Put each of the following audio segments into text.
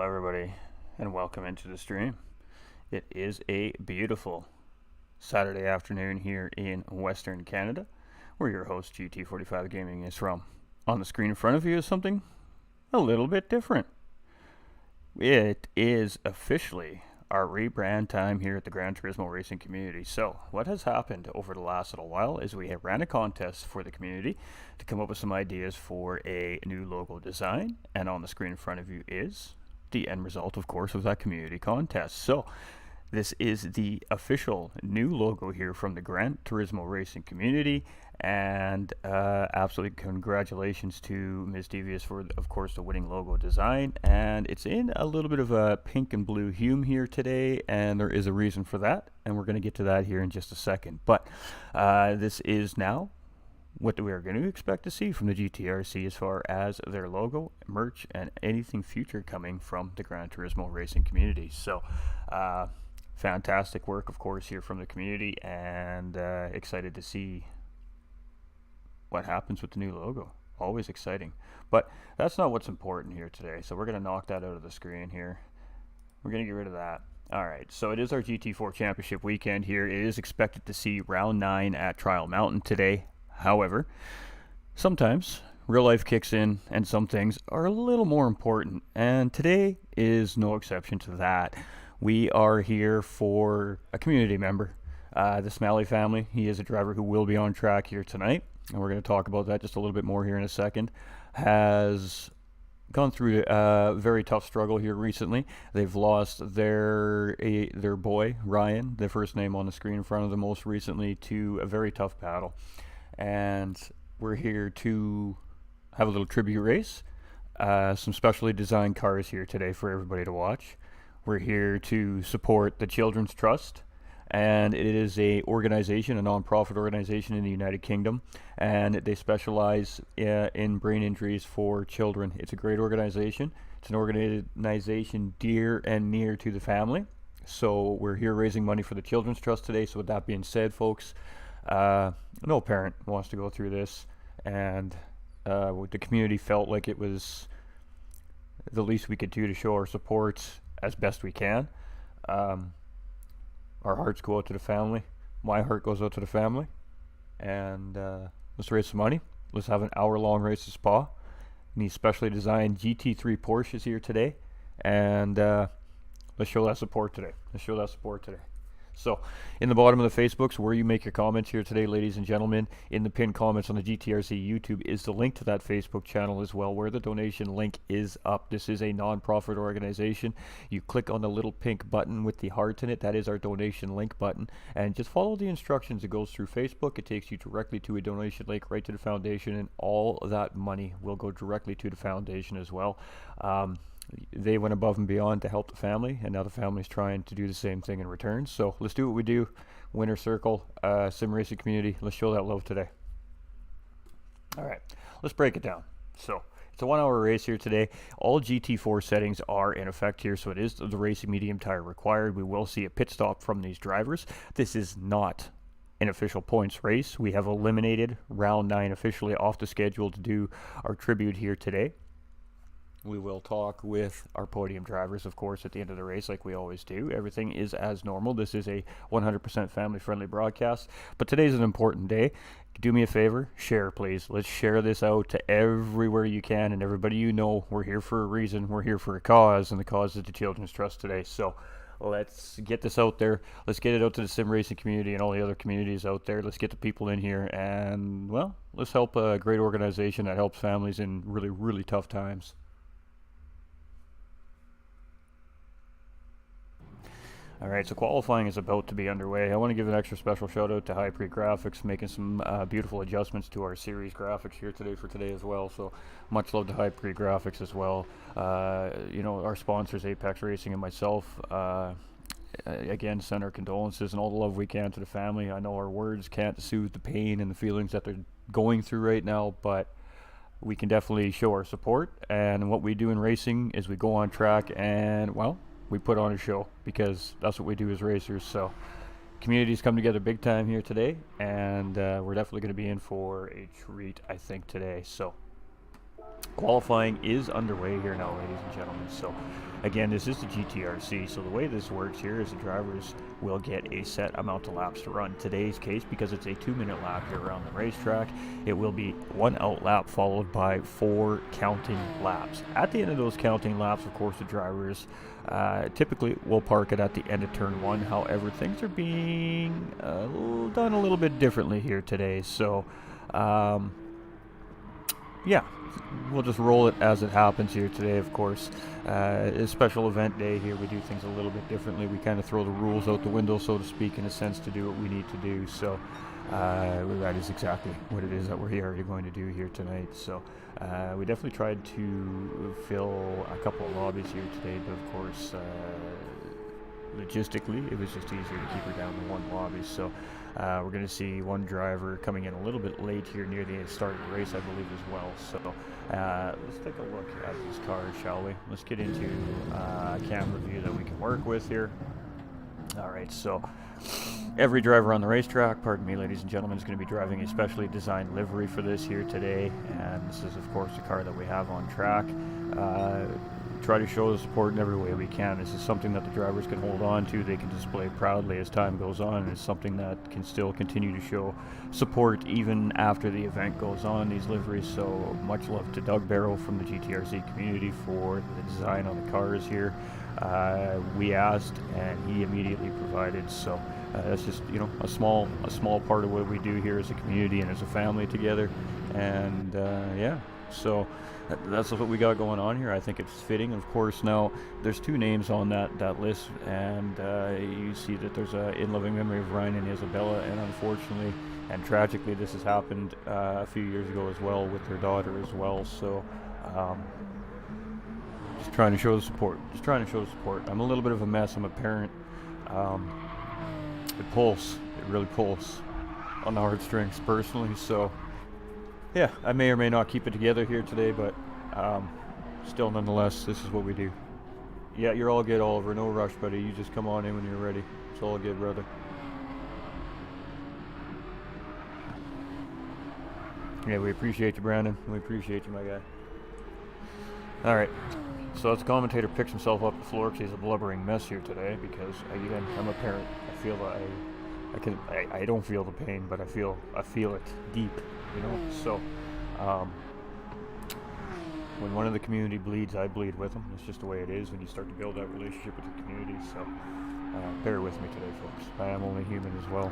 everybody, and welcome into the stream. It is a beautiful Saturday afternoon here in Western Canada, where your host GT45 Gaming is from. On the screen in front of you is something a little bit different. It is officially our rebrand time here at the Gran Turismo racing community. So what has happened over the last little while is we have ran a contest for the community to come up with some ideas for a new logo design, and on the screen in front of you is the end result, of course, of that community contest. So this is the official new logo here from the Gran Turismo racing community, and absolutely congratulations to Ms. Devious for, of course, the winning logo design. And it's in a little bit of a pink and blue hue here today, and there is a reason for that, and we're going to get to that here in just a second. But this is now what we are going to expect to see from the GTRC as far as their logo, merch, and anything future coming from the Gran Turismo racing community. So fantastic work, of course, here from the community, and excited to see what happens with the new logo. Always exciting. But that's not what's important here today, so we're going to knock that out of the screen here. We're going to get rid of that. Alright, so it is our GT4 Championship weekend here. It is expected to see round 9 at Trial Mountain today. However, sometimes real life kicks in and some things are a little more important, and today is no exception to that. We are here for a community member, the Smalley family. He is a driver who will be on track here tonight, and we're going to talk about that just a little bit more here in a second. Has gone through a very tough struggle here recently. They've lost their boy, Ryan, the first name on the screen in front of them most recently, to a very tough battle. And we're here to have a little tribute race, some specially designed cars here today for everybody to watch. We're here to support the Children's Trust, and it is a organization, a non-profit organization in the United Kingdom, and they specialize in brain injuries for children. It's a great organization. It's an organization dear and near to the family. So we're here raising money for the Children's Trust today. So with that being said, folks, no parent wants to go through this, and the community felt like it was the least we could do to show our support as best we can. Our hearts go out to the family. My heart goes out to the family. And let's raise some money. Let's have an hour-long race to Spa. And these specially designed GT3 Porsches here today. And let's show that support today. So, in the bottom of the Facebooks where you make your comments here today, ladies and gentlemen, in the pinned comments on the GTRC YouTube is the link to that Facebook channel as well, where the donation link is up. This is a non-profit organization. You click on the little pink button with the heart in it. That is our donation link button. And just follow the instructions. It goes through Facebook. It takes you directly to a donation link right to the foundation, and all that money will go directly to the foundation as well. They went above and beyond to help the family, and now the family's trying to do the same thing in return. So let's do what we do. Winner Circle, sim racing community. Let's show that love today. All right, let's break it down. So it's a 1 hour race here today. All GT4 settings are in effect here, so it is the racing medium tire required. We will see a pit stop from these drivers. This is not an official points race. We have eliminated round 9 officially off the schedule to do our tribute here today. We will talk with our podium drivers, of course, at the end of the race, like we always do. Everything is as normal. This is a 100% family-friendly broadcast, but today's an important day. Do me a favor, share, please. Let's share this out to everywhere you can, and everybody you know. We're here for a reason. We're here for a cause, and the cause is the Children's Trust today. So let's get this out there. Let's get it out to the sim racing community and all the other communities out there. Let's get the people in here, and, well, let's help a great organization that helps families in really, really tough times. Alright, so qualifying is about to be underway. I want to give an extra special shout out to High Pre Graphics, making some beautiful adjustments to our series graphics here today for today as well. So much love to High Pre Graphics as well. You know, our sponsors, Apex Racing and myself, again, send our condolences and all the love we can to the family. I know our words can't soothe the pain and the feelings that they're going through right now, but we can definitely show our support. And what we do in racing is we go on track and, well, we put on a show, because that's what we do as racers. So communities come together big time here today, and we're definitely going to be in for a treat, I think, today. So Qualifying is underway here now, ladies and gentlemen. So again, this is the GTRC. So the way this works here is the drivers will get a set amount of laps to run. Today's case, because it's a 2-minute lap here around the racetrack, it will be 1 out lap followed by 4 counting laps. At the end of those counting laps, of course, the drivers typically will park it at the end of turn 1. However, things are being done a little bit differently here today. So yeah, we'll just roll it as it happens here today, of course. It's a special event day here. We do things a little bit differently. We kind of throw the rules out the window, so to speak, in a sense, to do what we need to do. So that is exactly what it is that we're already going to do here tonight. So we definitely tried to fill a couple of lobbies here today, but of course, logistically, it was just easier to keep her down to one lobby. So we're going to see one driver coming in a little bit late here near the start of the race, I believe, as well. So let's take a look at these cars, shall we? Let's get into a camera view that we can work with here. All right, so every driver on the racetrack, pardon me, ladies and gentlemen, is going to be driving a specially designed livery for this here today. And this is, of course, the car that we have on track. Try to show the support in every way we can. This is something that the drivers can hold on to, they can display proudly as time goes on, and it's something that can still continue to show support even after the event goes on, these liveries. So much love to Doug Barrow from the GTRC community for the design on the cars here. We asked and he immediately provided, so that's just, you know, a small part of what we do here as a community and as a family together. And yeah, so that's what we got going on here. I think it's fitting. Of course, now there's 2 names on that list, and you see that there's a in loving memory of Ryan and Isabella, and unfortunately and tragically this has happened a few years ago as well with their daughter as well. So just trying to show the support. I'm a little bit of a mess. I'm a parent. It really pulls on the heartstrings personally. So yeah, I may or may not keep it together here today, but still, nonetheless, this is what we do. Yeah, you're all good, Oliver. No rush, buddy. You just come on in when you're ready. It's all good, brother. Yeah, we appreciate you, Brandon. We appreciate you, my guy. All right. So as the commentator picks himself up the floor because he's a blubbering mess here today, because again, I'm a parent. I feel I don't feel the pain, but I feel it deep, you know. So when one of the community bleeds, I bleed with them. It's just the way it is when you start to build that relationship with the community. So bear with me today, folks. I am only human as well.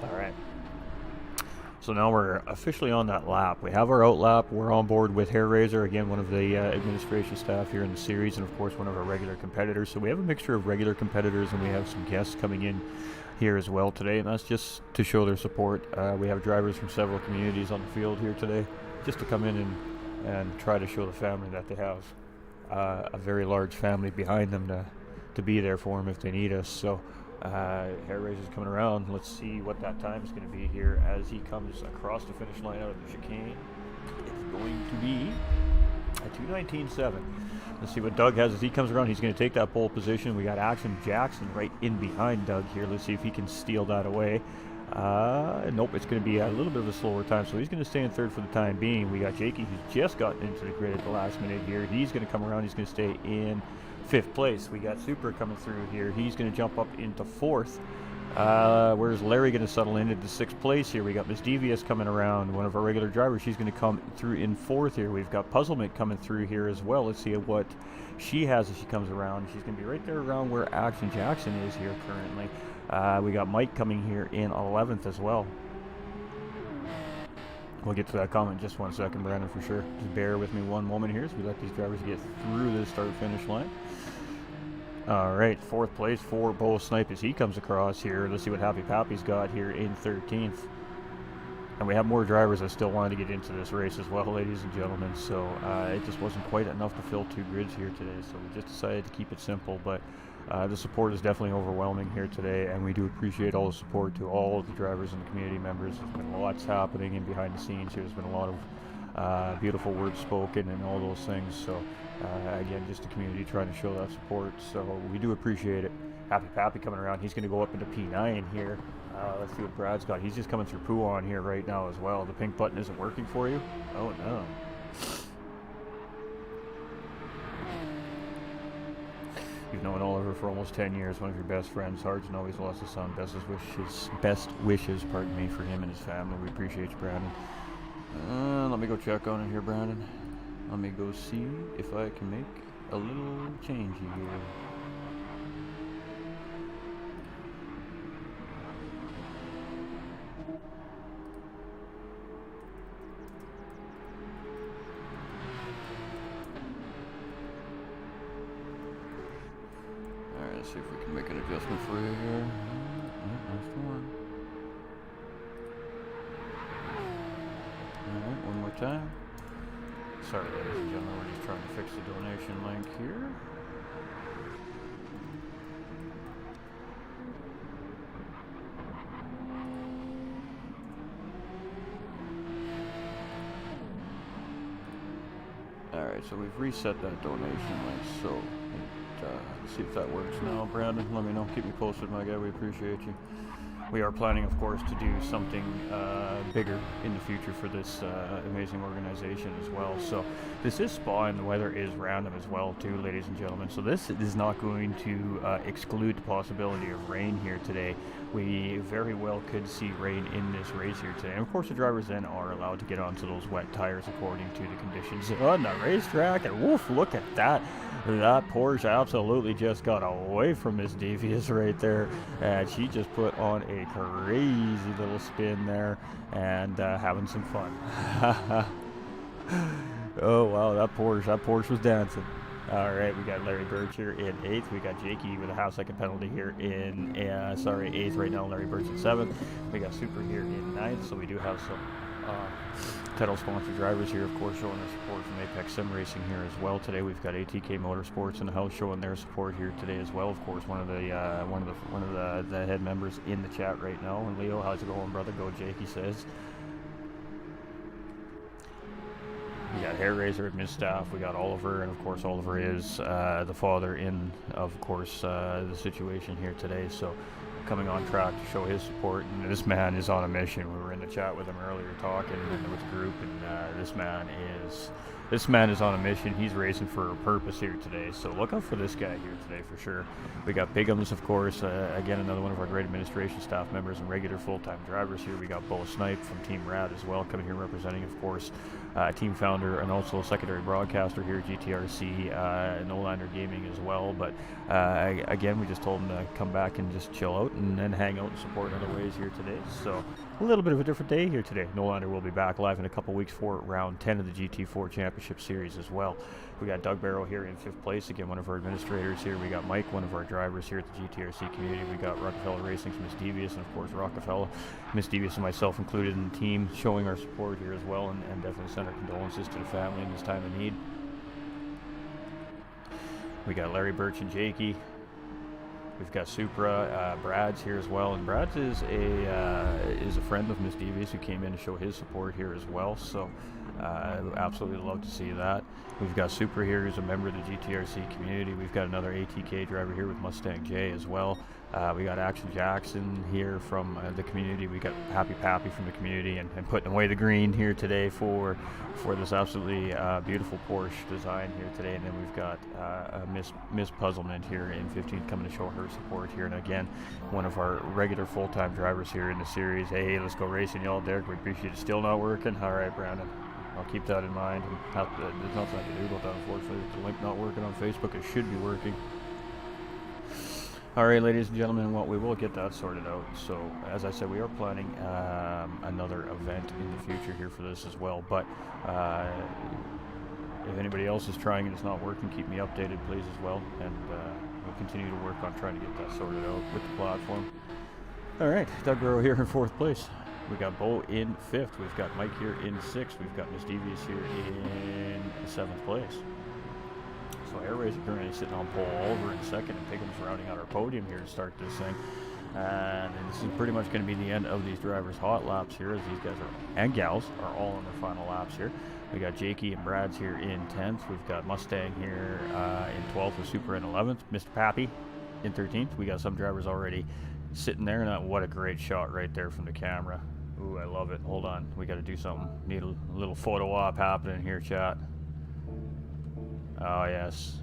All right. So now we're officially on that lap. We have our out lap. We're on board with Hair Razor, again, one of the administration staff here in the series, and of course one of our regular competitors. So we have a mixture of regular competitors, and we have some guests coming in here as well today, and that's just to show their support. We have drivers from several communities on the field here today, just to come in and try to show the family that they have a very large family behind them to be there for them if they need us. So Hair Razor's coming around. Let's see what that time is going to be here as he comes across the finish line out of the chicane. It's going to be a 2:19.7. Let's see what Doug has as he comes around. He's going to take that pole position. We got Action Jackson right in behind Doug here. Let's see if he can steal that away. Nope, it's going to be a little bit of a slower time, so he's going to stay in third for the time being. We got Jakey, who's just gotten into the grid at the last minute here. He's going to come around. He's going to stay in 5th place. We got Super coming through here. He's going to jump up into 4th. Where's Larry going to settle into 6th place here? We got Miss Devious coming around, one of our regular drivers. She's going to come through in 4th here. We've got Puzzlement coming through here as well. Let's see what she has as she comes around. She's going to be right there around where Action Jackson is here currently. We got Mike coming here in 11th as well. We'll get to that comment in just 1 second, Brandon, for sure. Just bear with me one moment here as we let these drivers get through the start-finish line. All right, 4th place for Bo Snipe as he comes across here. Let's see what Happy Pappy's got here in 13th. And we have more drivers that still wanted to get into this race as well, ladies and gentlemen. So it just wasn't quite enough to fill 2 grids here today. So we just decided to keep it simple. But the support is definitely overwhelming here today, and we do appreciate all the support to all of the drivers and the community members. There's been lots happening in behind the scenes here. There's been a lot of beautiful words spoken and all those things. So again, just the community trying to show that support. So we do appreciate it. Happy Pappy coming around. He's going to go up into P9 here. Let's see what Brad's got. He's just coming through Puon here right now as well. The pink button isn't working for you? Oh, no. You've known Oliver for almost 10 years, one of your best friends. Hard to know he's lost his son. Best wishes, pardon me, for him and his family. We appreciate you, Brandon. Let me go check on it here, Brandon. Let me go see if I can make a little change here. Alright, let's see if we can make an adjustment for you here. That's the one. Alright, one more time. Sorry, ladies and gentlemen, we're just trying to fix the donation link here. Alright, so we've reset that donation link, so let's see if that works now. Brandon, let me know. Keep me posted, my guy. We appreciate you. We are planning, of course, to do something bigger in the future for this amazing organization as well. So this is spa and the weather is random as well too, ladies and gentlemen. So this is not going to exclude the possibility of rain here today. We very well could see rain in this race here today. And of course the drivers then are allowed to get onto those wet tires according to the conditions on the racetrack. And woof, look at that. That Porsche absolutely just got away from Miss Devious right there. And she just put on a crazy little spin there and having some fun. Oh wow, that Porsche was dancing. Alright, we got Larry Birch here in 8th. We got Jakey with a half-second penalty here in 8th right now. Larry Birch in 7th. We got Super here in 9th, so we do have some title sponsored drivers here, of course, showing their support from Apex Sim Racing here as well. Today we've got ATK Motorsports in the house showing their support here today as well. Of course, one of the head members in the chat right now. And Leo, how's it going, brother? Go Jake, he says. We got Hair Razor, admin staff. We got Oliver, and of course Oliver is the father in, of course, the situation here today. So coming on track to show his support, and this man is on a mission. We were in the chat with him earlier talking with the group, and this man is on a mission. He's racing for a purpose here today, so look out for this guy here today for sure. We got Bigums, of course, again another one of our great administration staff members and regular full-time drivers here. We got Bo Snipe from Team Rad as well coming here representing, of course, team founder and also secondary broadcaster here at GTRC, Nolander Gaming as well. But again, we just told him to come back and just chill out and then hang out and support in other ways here today. So a little bit of a different day here today. Nolander will be back live in a couple weeks for round 10 of the GT4 Championship Series as well. We got Doug Barrow here in 5th place, again one of our administrators here. We got Mike, one of our drivers here at the GTRC community. We got Rockefeller Racing's Miss Devious, and of course Rockefeller, Miss Devious and myself included in the team, showing our support here as well, and definitely send our condolences to the family in this time of need. We got Larry Birch and Jakey. We've got Supra, Brad's here as well, and Brad's is a friend of Miss Devious who came in to show his support here as well. So absolutely love to see that. We've got Supra here, who's a member of the GTRC community. We've got another ATK driver here with Mustang J as well. We got Action Jackson here from the community. We got Happy Pappy from the community, and putting away the green here today for this absolutely beautiful Porsche design here today. And then we've got Miss Puzzlement here in 15th coming to show her support here. And again, one of our regular full-time drivers here in the series. Hey, let's go racing, y'all. Derek, we appreciate it. Still not working? All right, Brandon. I'll keep that in mind. There's nothing I can do about that, unfortunately. With the link not working on Facebook, it should be working. All right, ladies and gentlemen, well, we will get that sorted out. So, as I said, we are planning another event in the future here for this as well. But if anybody else is trying and it's not working, keep me updated, please, as well. And we'll continue to work on trying to get that sorted out with the platform. All right, Doug Burrow here in 4th place. We got Bo in 5th. We've got Mike here in 6th. We've got Miss Devious here in 7th place. So Air Razor currently sitting on pole, Oliver in 2nd, and Pickham's rounding out our podium here to start this thing. And this is pretty much going to be the end of these drivers' hot laps here, as these guys and gals are all on their final laps here. We got Jakey and Brad's here in 10th. We've got Mustang here in 12th with Super in 11th. Mr. Pappy in 13th. We got some drivers already sitting there. And what a great shot right there from the camera. Ooh, I love it. Hold on. We got to do something. Need a little photo op happening here, chat. Oh, yes.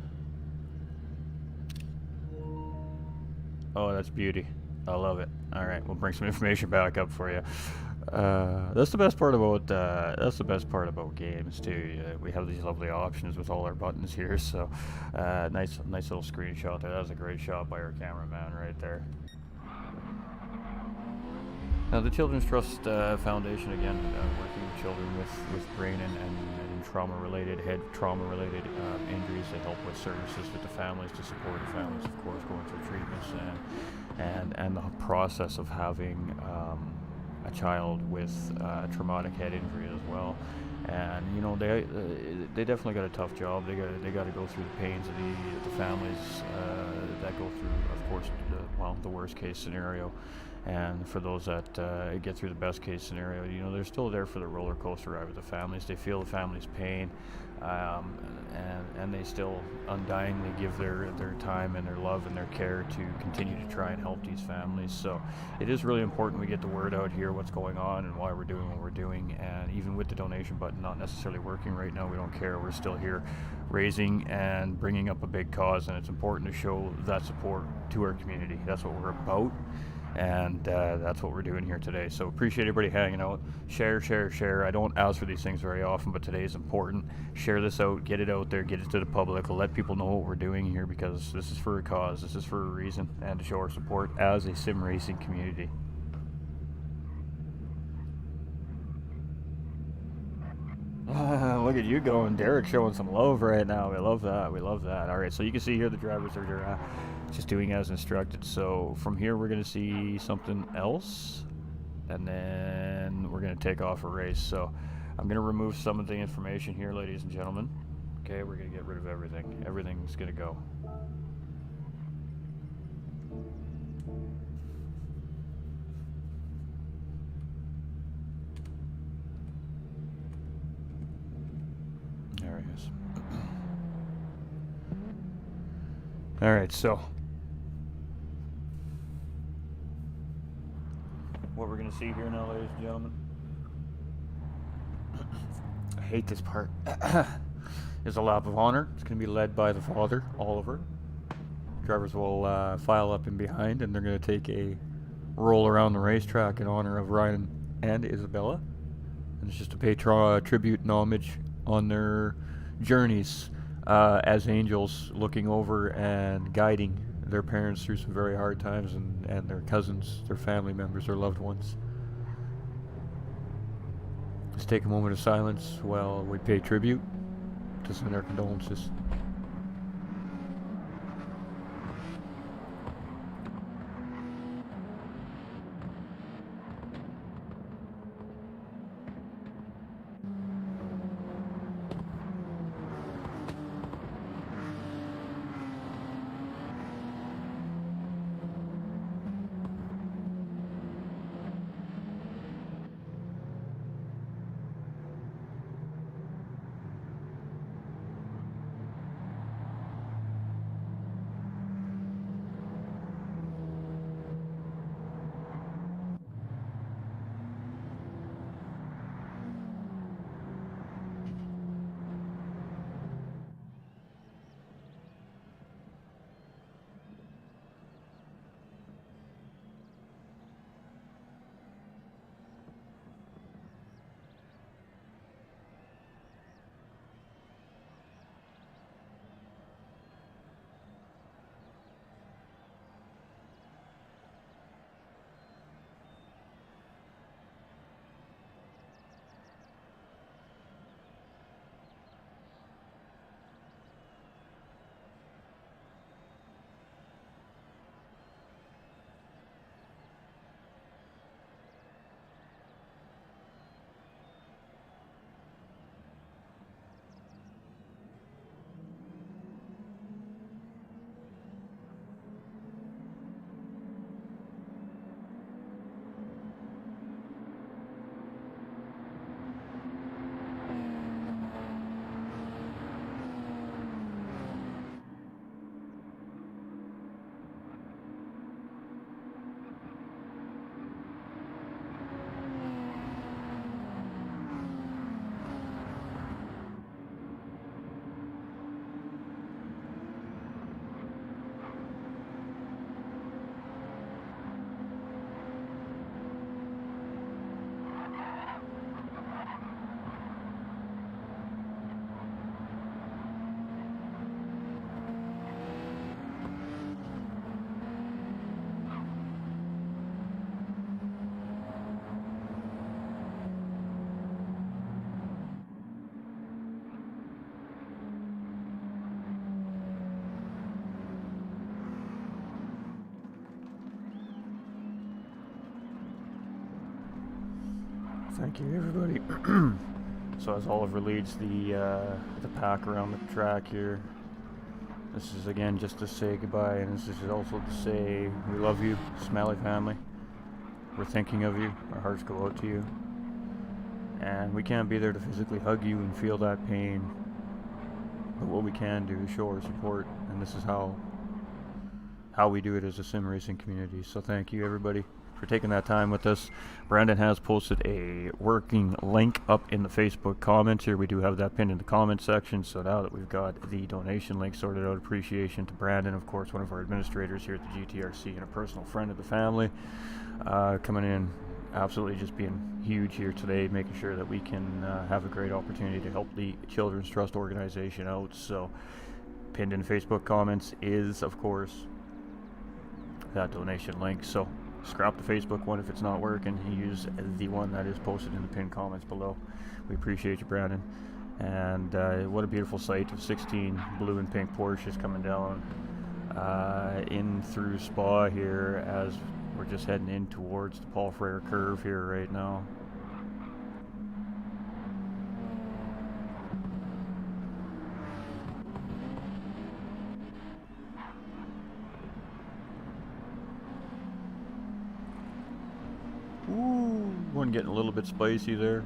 Oh, that's beauty. I love it. All right, we'll bring some information back up for you. That's the best part about games too. We have these lovely options with all our buttons here. So, nice little screenshot there. That was a great shot by our cameraman right there. Now, the Children's Trust Foundation, again, working with children with brain and trauma-related, head trauma-related injuries. They help with services with the families to support the families, of course, going through treatments and the process of having a child with traumatic head injury as well. And you know, they definitely got a tough job. They got to go through the pains of the families that go through, of course, the worst case scenario. And for those that get through the best case scenario, you know, they're still there for the roller coaster ride with the families. They feel the family's pain, and they still undyingly give their time and their love and their care to continue to try and help these families. So it is really important we get the word out here, what's going on and why we're doing what we're doing. And even with the donation button not necessarily working right now, we don't care. We're still here raising and bringing up a big cause, and it's important to show that support to our community. That's what we're about. And that's what we're doing here today. So appreciate everybody hanging out. Share. I don't ask for these things very often, but today is important. Share this out, get it out there, get it to the public, let people know what we're doing here, because this is for a cause, this is for a reason, and to show our support as a sim racing community. Look at you going, Derek, showing some love right now. We love that. All right, so you can see here the drivers are just doing as instructed. So from here we're going to see something else, and then we're going to take off a race. So I'm going to remove some of the information here, ladies and gentlemen. Okay, we're going to get rid of everything. Everything's going to go. There it is. All right, so what we're going to see here now, ladies and gentlemen, I hate this part, is a lap of honor. It's going to be led by the father, Oliver. Drivers will file up in behind, and they're going to take a roll around the racetrack in honor of Ryan and Isabella. And it's just to pay tribute and homage on their journeys as angels, looking over and guiding their parents through some very hard times, and their cousins, their family members, their loved ones. Let's take a moment of silence while we pay tribute to send our condolences. Thank you, everybody. So as Oliver leads the pack around the track here, this is again just to say goodbye, and this is also to say we love you, Smalley family. We're thinking of you. Our hearts go out to you, and we can't be there to physically hug you and feel that pain. But what we can do is show our support, and this is how we do it as a sim racing community. So thank you, everybody, for taking that time with us. Brandon has posted a working link up in the Facebook comments here. We do have that pinned in the comment section. So now that we've got the donation link sorted out, appreciation to Brandon, of course, one of our administrators here at the GTRC and a personal friend of the family, coming in, absolutely just being huge here today, making sure that we can have a great opportunity to help the Children's Trust organization out. So pinned in Facebook comments is, of course, that donation link. So scrap the Facebook one if it's not working. Use the one that is posted in the pinned comments below. We appreciate you, Brandon. And what a beautiful sight of 16 blue and pink Porsches coming down in through Spa here as we're just heading in towards the Paul Frere curve here right now. Ooh, one getting a little bit spicy there.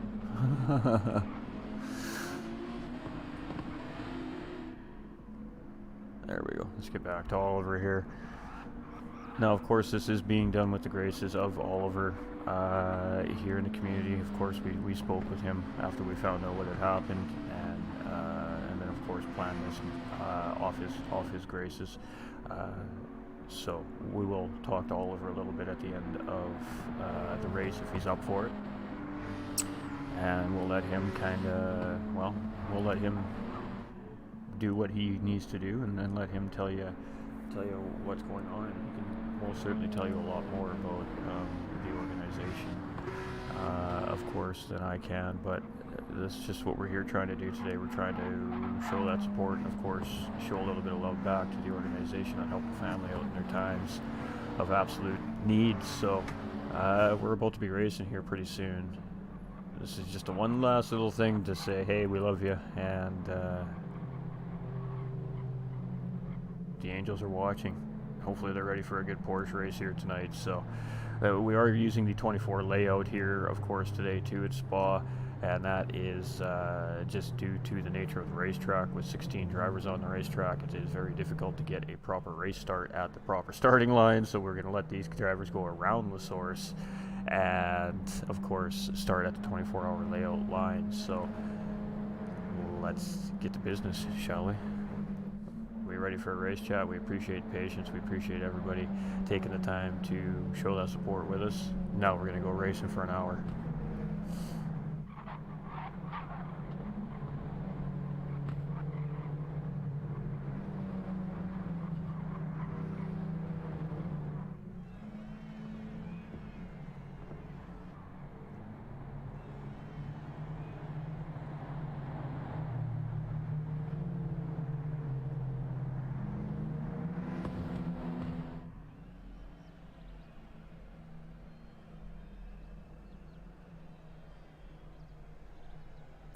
There we go. Let's get back to Oliver here. Now, of course, this is being done with the graces of Oliver here in the community. Of course, we spoke with him after we found out what had happened, and then, of course, planned this off his graces. So we will talk to Oliver a little bit at the end of the race if he's up for it, and we'll let him we'll let him do what he needs to do, and then let him tell you what's going on. And he can most certainly tell you a lot more about the organization, of course, than I can. But that's just what we're here trying to do today. We're trying to show that support, and of course show a little bit of love back to the organization that helped the family out in their times of absolute need. So we're about to be racing here pretty soon. This is just a one last little thing to say, hey, we love you, and the Angels are watching. Hopefully they're ready for a good Porsche race here tonight. So we are using the 24 layout here, of course, today too at Spa, and that is just due to the nature of the racetrack. With 16 drivers on the racetrack, it is very difficult to get a proper race start at the proper starting line. So we're going to let these drivers go around the source and, of course, start at the 24-hour layout line. So let's get to business, shall we? We're ready for a race chat. We appreciate patience. We appreciate everybody taking the time to show that support with us. Now we're going to go racing for an hour.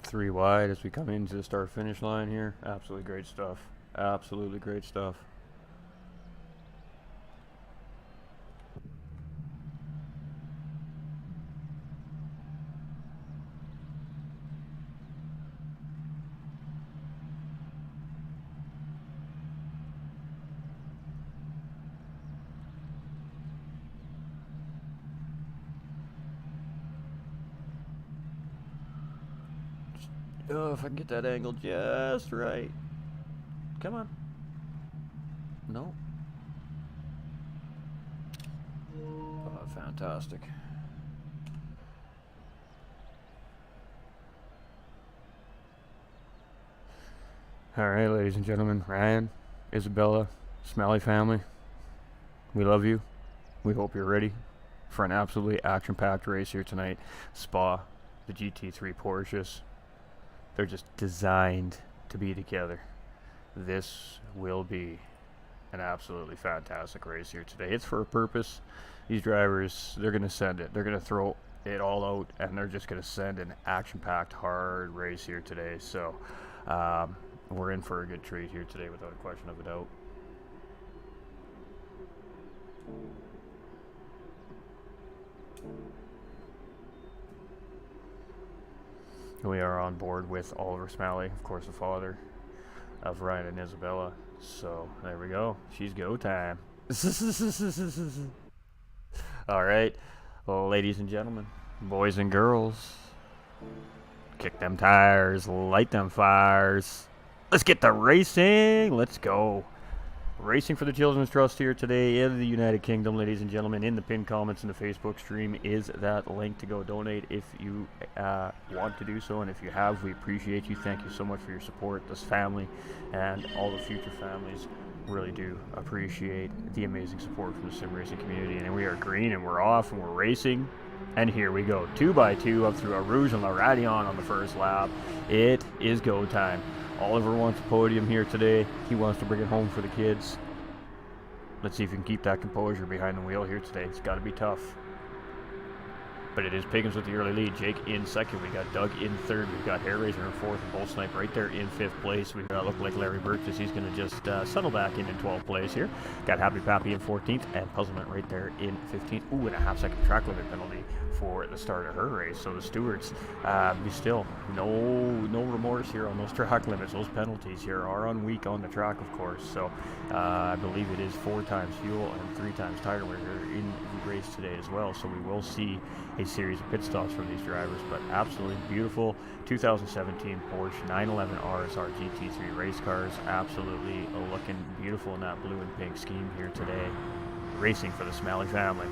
Three wide as we come into the start finish line here. Absolutely great stuff. Absolutely great stuff. Oh, if I can get that angle just right. Come on. No. Oh, fantastic. All right, ladies and gentlemen, Ryan, Isabella, Smalley family, we love you. We hope you're ready for an absolutely action-packed race here tonight. Spa, the GT3 Porsches. They're just designed to be together. This will be an absolutely fantastic race here today. It's for a purpose. These drivers, they're going to send it. They're going to throw it all out, and they're just going to send an action-packed, hard race here today. So we're in for a good treat here today, without a question of a doubt. We are on board with Oliver Smalley, of course, the father of Ryan and Isabella. So there we go. She's go time. All right, well, ladies and gentlemen, boys and girls, kick them tires, light them fires. Let's get to racing. Let's go. Racing for the Children's Trust here today in the United Kingdom, ladies and gentlemen. In the pinned comments in the Facebook stream is that link to go donate if you want to do so. And if you have, we appreciate you. Thank you so much for your support. This family and all the future families really do appreciate the amazing support from the sim racing community. And we are green and we're off and we're racing. And here we go. 2x2 up through a Rouge and La Radion on the first lap. It is go time. Oliver wants a podium here today. He wants to bring it home for the kids. Let's see if he can keep that composure behind the wheel here today. It's got to be tough. But it is Piggins with the early lead. Jake in second. We got Doug in third. We've got Hairraiser in fourth. And Bull Snipe right there in fifth place. We've got look like Larry Burgess. He's going to just settle back in 12th place here. Got Happy Pappy in 14th. And Puzzlement right there in 15th. Ooh, and a half-second track limit penalty for the start of her race. So the stewards, still no remorse here on those track limits. Those penalties here are on week on the track, of course. So I believe it is 4 times fuel and 3 times tire wear in the race today as well. So we will see a series of pit stops from these drivers, but absolutely beautiful 2017 Porsche 911 RSR GT3 race cars. Absolutely looking beautiful in that blue and pink scheme here today. Racing for the Smalley family.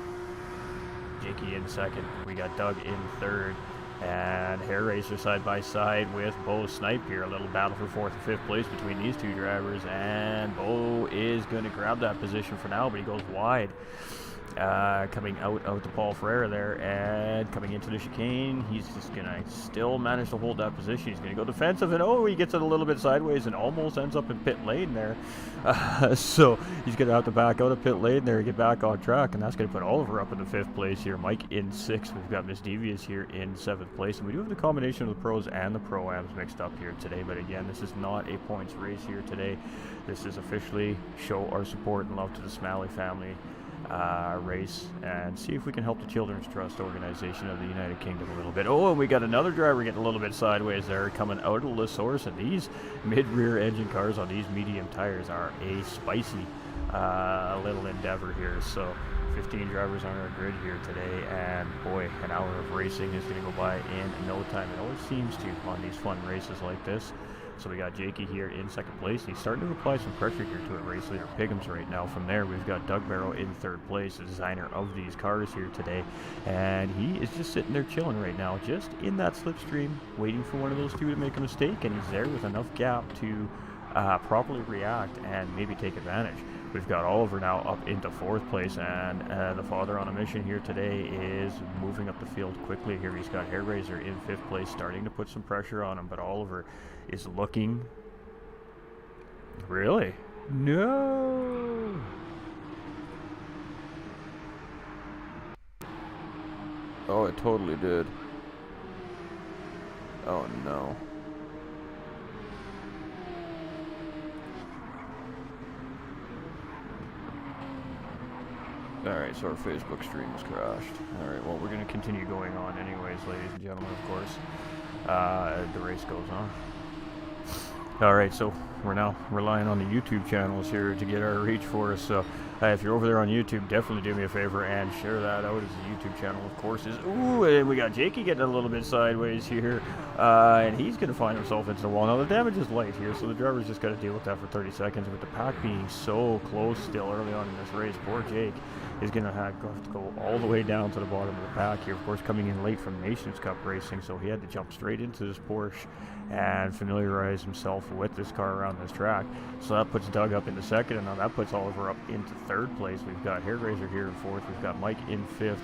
Jakey in second. We got Doug in third. And Hairraiser side by side with Bo Snipe here. A little battle for 4th and 5th place between these two drivers. And Bo is going to grab that position for now, but he goes wide. Coming out to Paul Ferreira there, and coming into the chicane, he's just gonna still manage to hold that position. He's gonna go defensive, and he gets it a little bit sideways and almost ends up in pit lane there. So he's gonna have to back out of pit lane there and get back on track, and that's gonna put Oliver up in the 5th place here. Mike in 6th. We've got Miss Devious here in 7th place, and we do have the combination of the pros and the pro-ams mixed up here today. But again, this is not a points race here today. This is officially show our support and love to the Smalley family race and see if we can help the Children's Trust organization of the United Kingdom a little bit. And we got another driver getting a little bit sideways there coming out of the source, and these mid-rear engine cars on these medium tires are a spicy little endeavor here. So 15 drivers on our grid here today, and boy, an hour of racing is going to go by in no time. It always seems to on these fun races like this. So we got Jakey here in 2nd place. He's starting to apply some pressure here to it, race leader Piggins right now. From there, we've got Doug Barrow in 3rd place, the designer of these cars here today. And he is just sitting there chilling right now, just in that slipstream, waiting for one of those two to make a mistake. And he's there with enough gap to properly react and maybe take advantage. We've got Oliver now up into 4th place, and the father on a mission here today is moving up the field quickly here. He's got Hairraiser in 5th place, starting to put some pressure on him, but Oliver is looking... Really? No! Oh, it totally did. Oh, no. Alright, so our Facebook stream has crashed. Alright, well, we're going to continue going on anyways, ladies and gentlemen, of course. The race goes on. Alright, so we're now relying on the YouTube channels here to get our reach for us. So if you're over there on YouTube, definitely do me a favor and share that out, as the YouTube channel, of course, is... Ooh, and we got Jakey getting a little bit sideways here. And he's going to find himself into the wall. Now, the damage is light here, so the driver's just got to deal with that for 30 seconds. With the pack being so close still early on in this race, poor Jake is going to have to go all the way down to the bottom of the pack here. Of course, coming in late from Nations Cup racing, so he had to jump straight into this Porsche and familiarize himself with this car around this track. So that puts Doug up into 2nd, and now that puts Oliver up into 3rd place. We've got Hairraiser here in 4th. We've got Mike in 5th.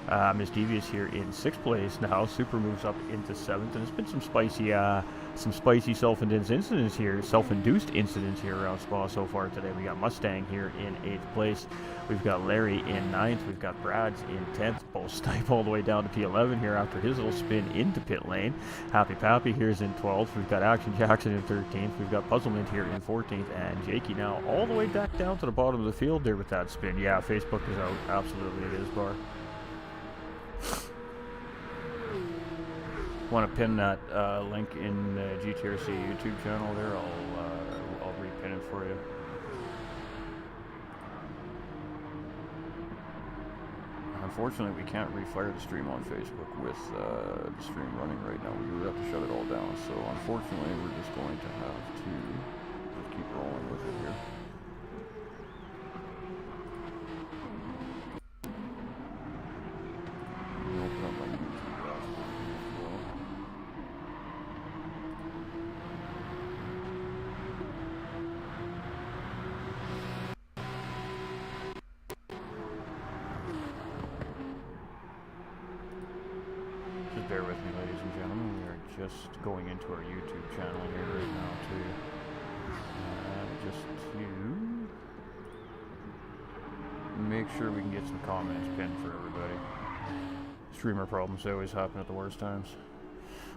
Misdevious here in 6th place now. Super moves up into 7th, and there's been some spicy self-induced incidents here around Spa so far today. We got Mustang here in 8th place. We've got Larry in 9th. We've got Brad's in 10th. Both Snipe all the way down to P11 here after his little spin into pit lane. Happy Pappy here's in 12th. We've got Action Jackson in 13th. We've got Puzzlement here in 14th. And Jakey now all the way back down to the bottom of the field there with that spin. Yeah, Facebook is out. Absolutely it is, Bar. Want to pin that link in the GTRC YouTube channel there? I'll repin it for you. Unfortunately, we can't refire the stream on Facebook with the stream running right now. We have to shut it all down. So unfortunately, we're just going to have to just keep rolling with it here. Open up my YouTube dashboard as well. Just bear with me, ladies and gentlemen. We are just going into our YouTube channel here right now just to make sure we can get some comments pinned for everybody. Streamer problems always happen at the worst times.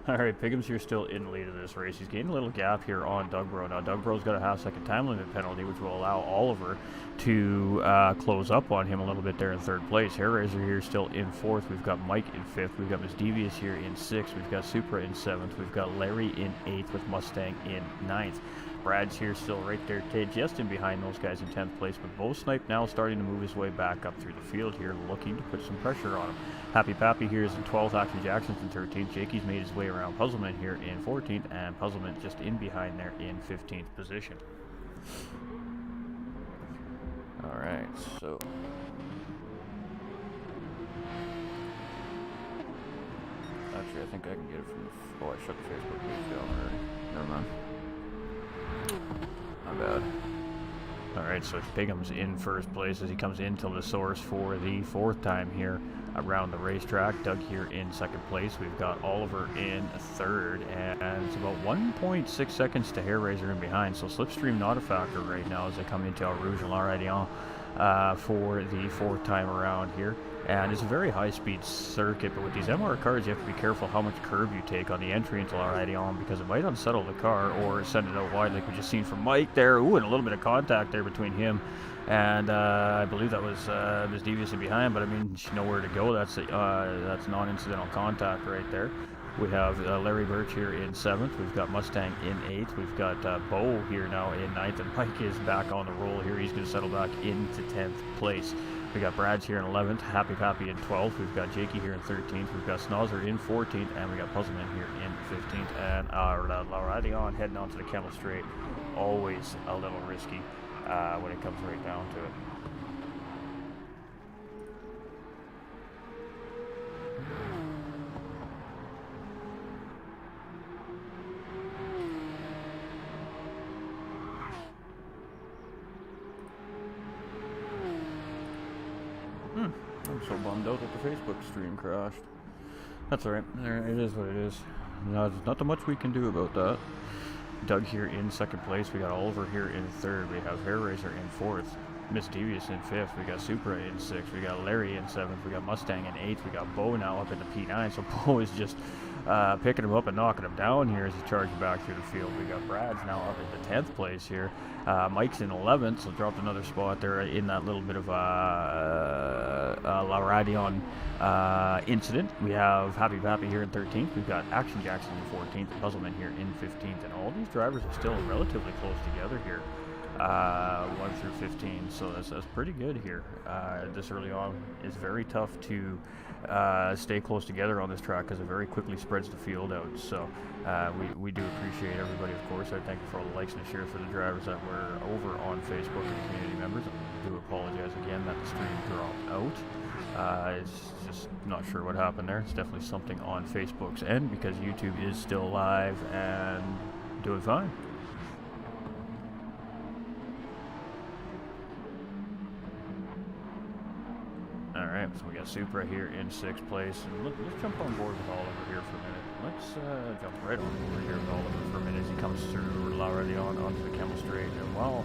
Alright, Pigham's here still in the lead of this race. He's gaining a little gap here on Dougbro. Now, Dougbro's got a half-second time limit penalty, which will allow Oliver to close up on him a little bit there in 3rd place. Hairraiser here still in 4th. We've got Mike in 5th. We've got Misdevious here in 6th. We've got Supra in 7th. We've got Larry in 8th with Mustang in 9th. Brad's here still right there, just in behind those guys in 10th place, but Bo Snipe now starting to move his way back up through the field here, looking to put some pressure on him. Happy Pappy here is in 12th, Action Jackson's in 13th, Jakey's made his way around Puzzlement here in 14th, and Puzzlement just in behind there in 15th position. Alright, so... Actually, I think I can get it from the... Oh, I shut the Facebook page down already. Never mind. My bad. Alright, so Pigham's in 1st place as he comes into the source for the 4th time here around the racetrack. Doug here in 2nd place. We've got Oliver in 3rd, and it's about 1.6 seconds to Hairraiser in behind, so Slipstream not a factor right now as they come into El Rouge and La Radion for the 4th time around here. And it's a very high-speed circuit, but with these MR cars, you have to be careful how much curb you take on the entry into La Radion because it might unsettle the car or send it out wide like we just seen from Mike there. Ooh, and a little bit of contact there between him and I believe that was Misdevious in behind, but I mean, nowhere to go. That's non-incidental contact right there. We have Larry Birch here in 7th. We've got Mustang in 8th. We've got Bo here now in 9th, and Mike is back on the roll here. He's going to settle back into 10th place. We got Brad's here in 11th, Happy Pappy in 12th. We've got Jakey here in 13th. We've got Snozzer in 14th, and we got Puzzlement here in 15th. And La Radion heading onto the Camel Straight. Always a little risky when it comes right down to it. I'm so bummed out that the Facebook stream crashed. That's alright. It is what it is. There's not much we can do about that. Doug here in 2nd place. We got Oliver here in 3rd. We have Hairraiser in 4th. Misdevious in 5th. We got Supra in 6th. We got Larry in 7th. We got Mustang in 8th. We got Bo now up in the P9. So Bo is just picking him up and knocking him down here as he charges back through the field. We got Brad's now up in the 10th place here. Mike's in 11th, so dropped another spot there in that little bit of La Radion incident. We have Happy Pappy here in 13th. We've got Action Jackson in 14th. Puzzlement here in 15th. And all these drivers are still relatively close together here. 1 through 15, so that's pretty good here. This early on is very tough to stay close together on this track because it very quickly spreads the field out. So we do appreciate everybody, of course. I thank you for all the likes and shares for the drivers that were over on Facebook and community members. I do apologize again that the stream dropped out. It's just not sure what happened there. It's definitely something on Facebook's end because YouTube is still live and doing fine. Alright, so we got Supra here in 6th place. And let's jump on board with Oliver here for a minute. Let's jump right on board here with Oliver for a minute as he comes through already onto the Camel Straight. And while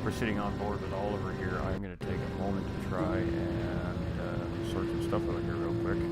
we're sitting on board with Oliver here, I'm going to take a moment to try and sort some stuff out here real quick.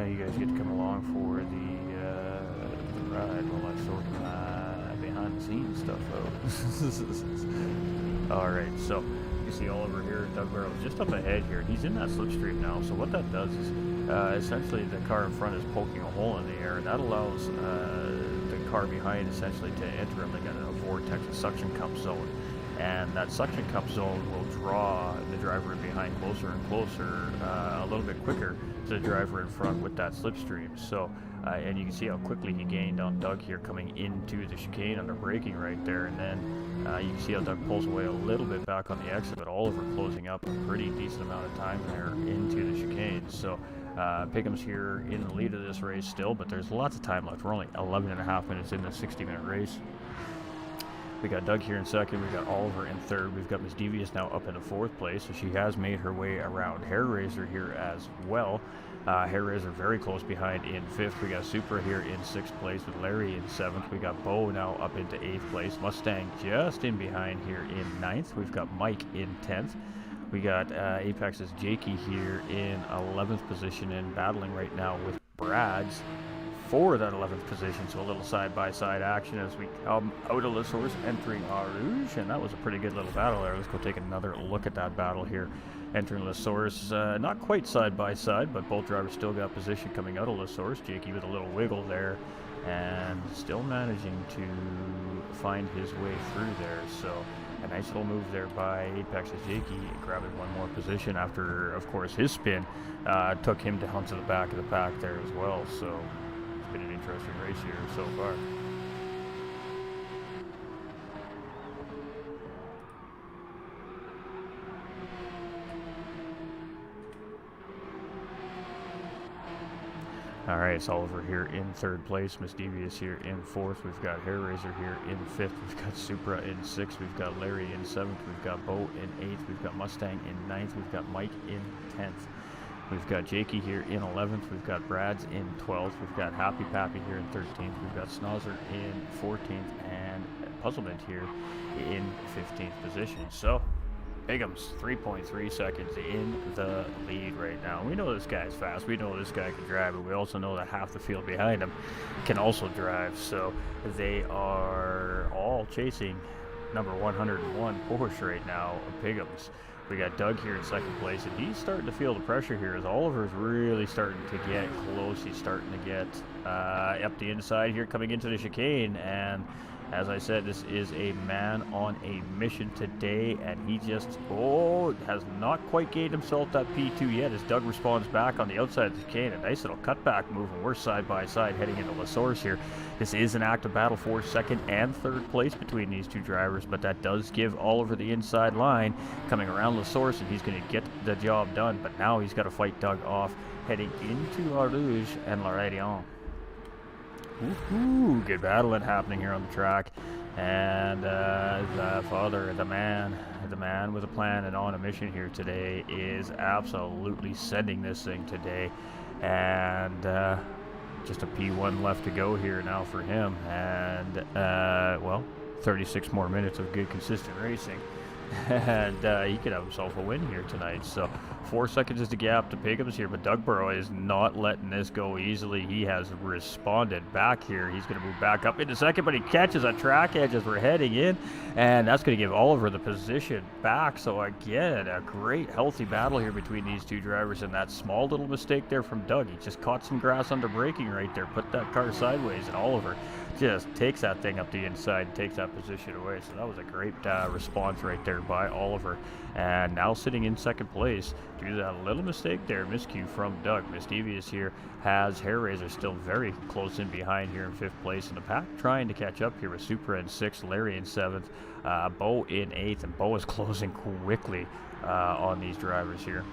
You guys get to come along for the ride while I sort my behind the scenes stuff out. Alright, so you see Oliver here, Doug Barrow's just up ahead here. He's in that slipstream now, so what that does is essentially the car in front is poking a hole in the air, and that allows the car behind essentially to enter like a vortex, a suction cup zone. And that suction cup zone will draw the driver in behind closer and closer, a little bit quicker to the driver in front with that slipstream. So, and you can see how quickly he gained on Doug here coming into the chicane under braking right there. And then you can see how Doug pulls away a little bit back on the exit, but Oliver closing up a pretty decent amount of time there into the chicane. So Pickham's here in the lead of this race still, but there's lots of time left. We're only 11.5 minutes in the 60-minute race. We got Doug here in 2nd, we got Oliver in 3rd, we've got Miss Devious now up into 4th place, so she has made her way around. Hair Razor here as well. Hair Razor very close behind in 5th. We got Supra here in 6th place with Larry in 7th. We got Bo now up into 8th place. Mustang just in behind here in 9th. We've got Mike in 10th. We got Apex's Jakey here in 11th position and battling right now with Brad's for that 11th position, so a little side-by-side action as we come out of La Source entering Eau Rouge, and that was a pretty good little battle there. Let's go take another look at that battle here entering La Source. Not quite side-by-side, but both drivers still got position coming out of La Source. Jakey with a little wiggle there and still managing to find his way through there, so a nice little move there by Apex's Jakey, grabbing one more position after, of course, his spin took him down to the back of the pack there as well, so been an interesting race here so far. Alright, it's Oliver here in 3rd place, Miss Devious here in 4th, we've got Hair Razor here in 5th, we've got Supra in 6th, we've got Larry in 7th, we've got Bo in 8th, we've got Mustang in 9th, we've got Mike in 10th. We've got Jakey here in 11th, we've got Brad's in 12th, we've got Happy Pappy here in 13th, we've got Snozzer in 14th, and Puzzlement here in 15th position. So, Bigham's 3.3 seconds in the lead right now. We know this guy's fast, we know this guy can drive, but we also know that half the field behind him can also drive. So, they are all chasing number 101 Porsche right now, Bigham's. We got Doug here in 2nd place, and he's starting to feel the pressure here as Oliver's really starting to get close. He's starting to get up the inside here coming into the chicane, and as I said, this is a man on a mission today, and he just, has not quite gained himself that P2 yet as Doug responds back on the outside of the chicane. A nice little cutback move, and we're side by side heading into La Source here. This is an active battle for 2nd and 3rd place between these two drivers, but that does give Oliver the inside line coming around La Source, and he's going to get the job done, but now he's got to fight Doug off heading into Eau Rouge and La Radion. Woohoo! Good battling happening here on the track, and the man with a plan and on a mission here today is absolutely sending this thing today, and just a P1 left to go here now for him, and 36 more minutes of good consistent racing. and he could have himself a win here tonight. So 4 seconds is the gap to Pickham's here, but Dugborough is not letting this go easily. He has responded back here. He's going to move back up into second, but he catches a track edge as we're heading in, and that's going to give Oliver the position back. So again, a great healthy battle here between these two drivers, and that small little mistake there from Doug. He just caught some grass under braking right there, put that car sideways, and Oliver just takes that thing up the inside and takes that position away. So that was a great response right there by Oliver. And now sitting in second place due to that little mistake there, miscue from Doug. Misdevious here has Hair Razor still very close in behind here in fifth place in the pack, trying to catch up here with Supra in sixth, Larry in seventh, Bo in eighth, and Bo is closing quickly on these drivers here.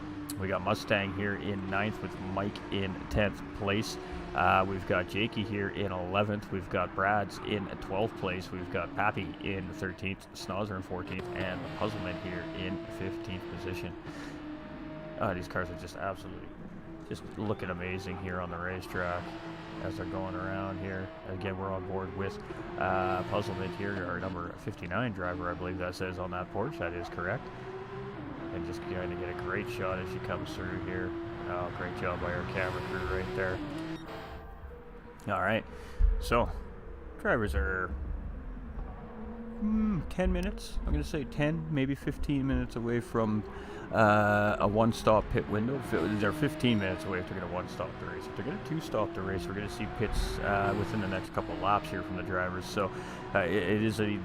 We got Mustang here in ninth with Mike in 10th place. We've got Jakey here in 11th. We've got Brad's in 12th place. We've got Pappy in 13th, Snozzer in 14th, and Puzzlement here in 15th position. These cars are just absolutely just looking amazing here on the racetrack as they're going around here. Again, we're on board with Puzzlement here, our number 59 driver, I believe that says on that Porsche. That is correct. And just trying to get a great shot as she comes through here. Oh, great job by our camera crew right there. All right, so drivers are 10 minutes. I'm going to say 10, maybe 15 minutes away from a one-stop pit window. They're 15 minutes away if they're going to one-stop the race. If they're going to two-stop the race, we're going to see pits within the next couple of laps here from the drivers. So it is the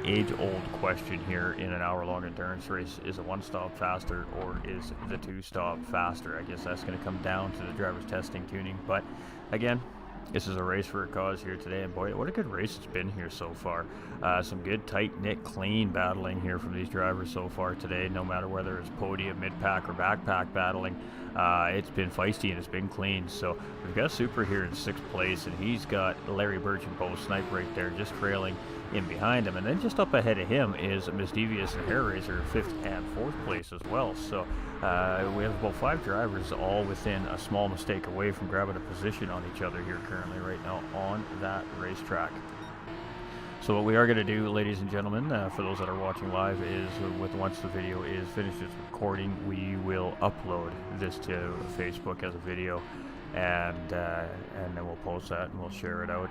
age-old question here in an hour-long endurance race. Is a one-stop faster or is the two-stop faster? I guess that's going to come down to the driver's testing tuning. But again, this is a race for a cause here today, and boy, what a good race it's been here so far. Some good, tight-knit, clean battling here from these drivers so far today, no matter whether it's podium, mid-pack, or backpack battling. It's been feisty and it's been clean. So we've got Super here in sixth place, and he's got Larry Birch and Bo Snipe right there, just trailing in behind him. And then just up ahead of him is Misdevious and Hair Razor, fifth and fourth place as well. So we have about 5 drivers all within a small mistake away from grabbing a position on each other here currently right now on that racetrack. So what we are going to do, ladies and gentlemen, for those that are watching live, is once the video is finished its recording, we will upload this to Facebook as a video, and then we'll post that and we'll share it out.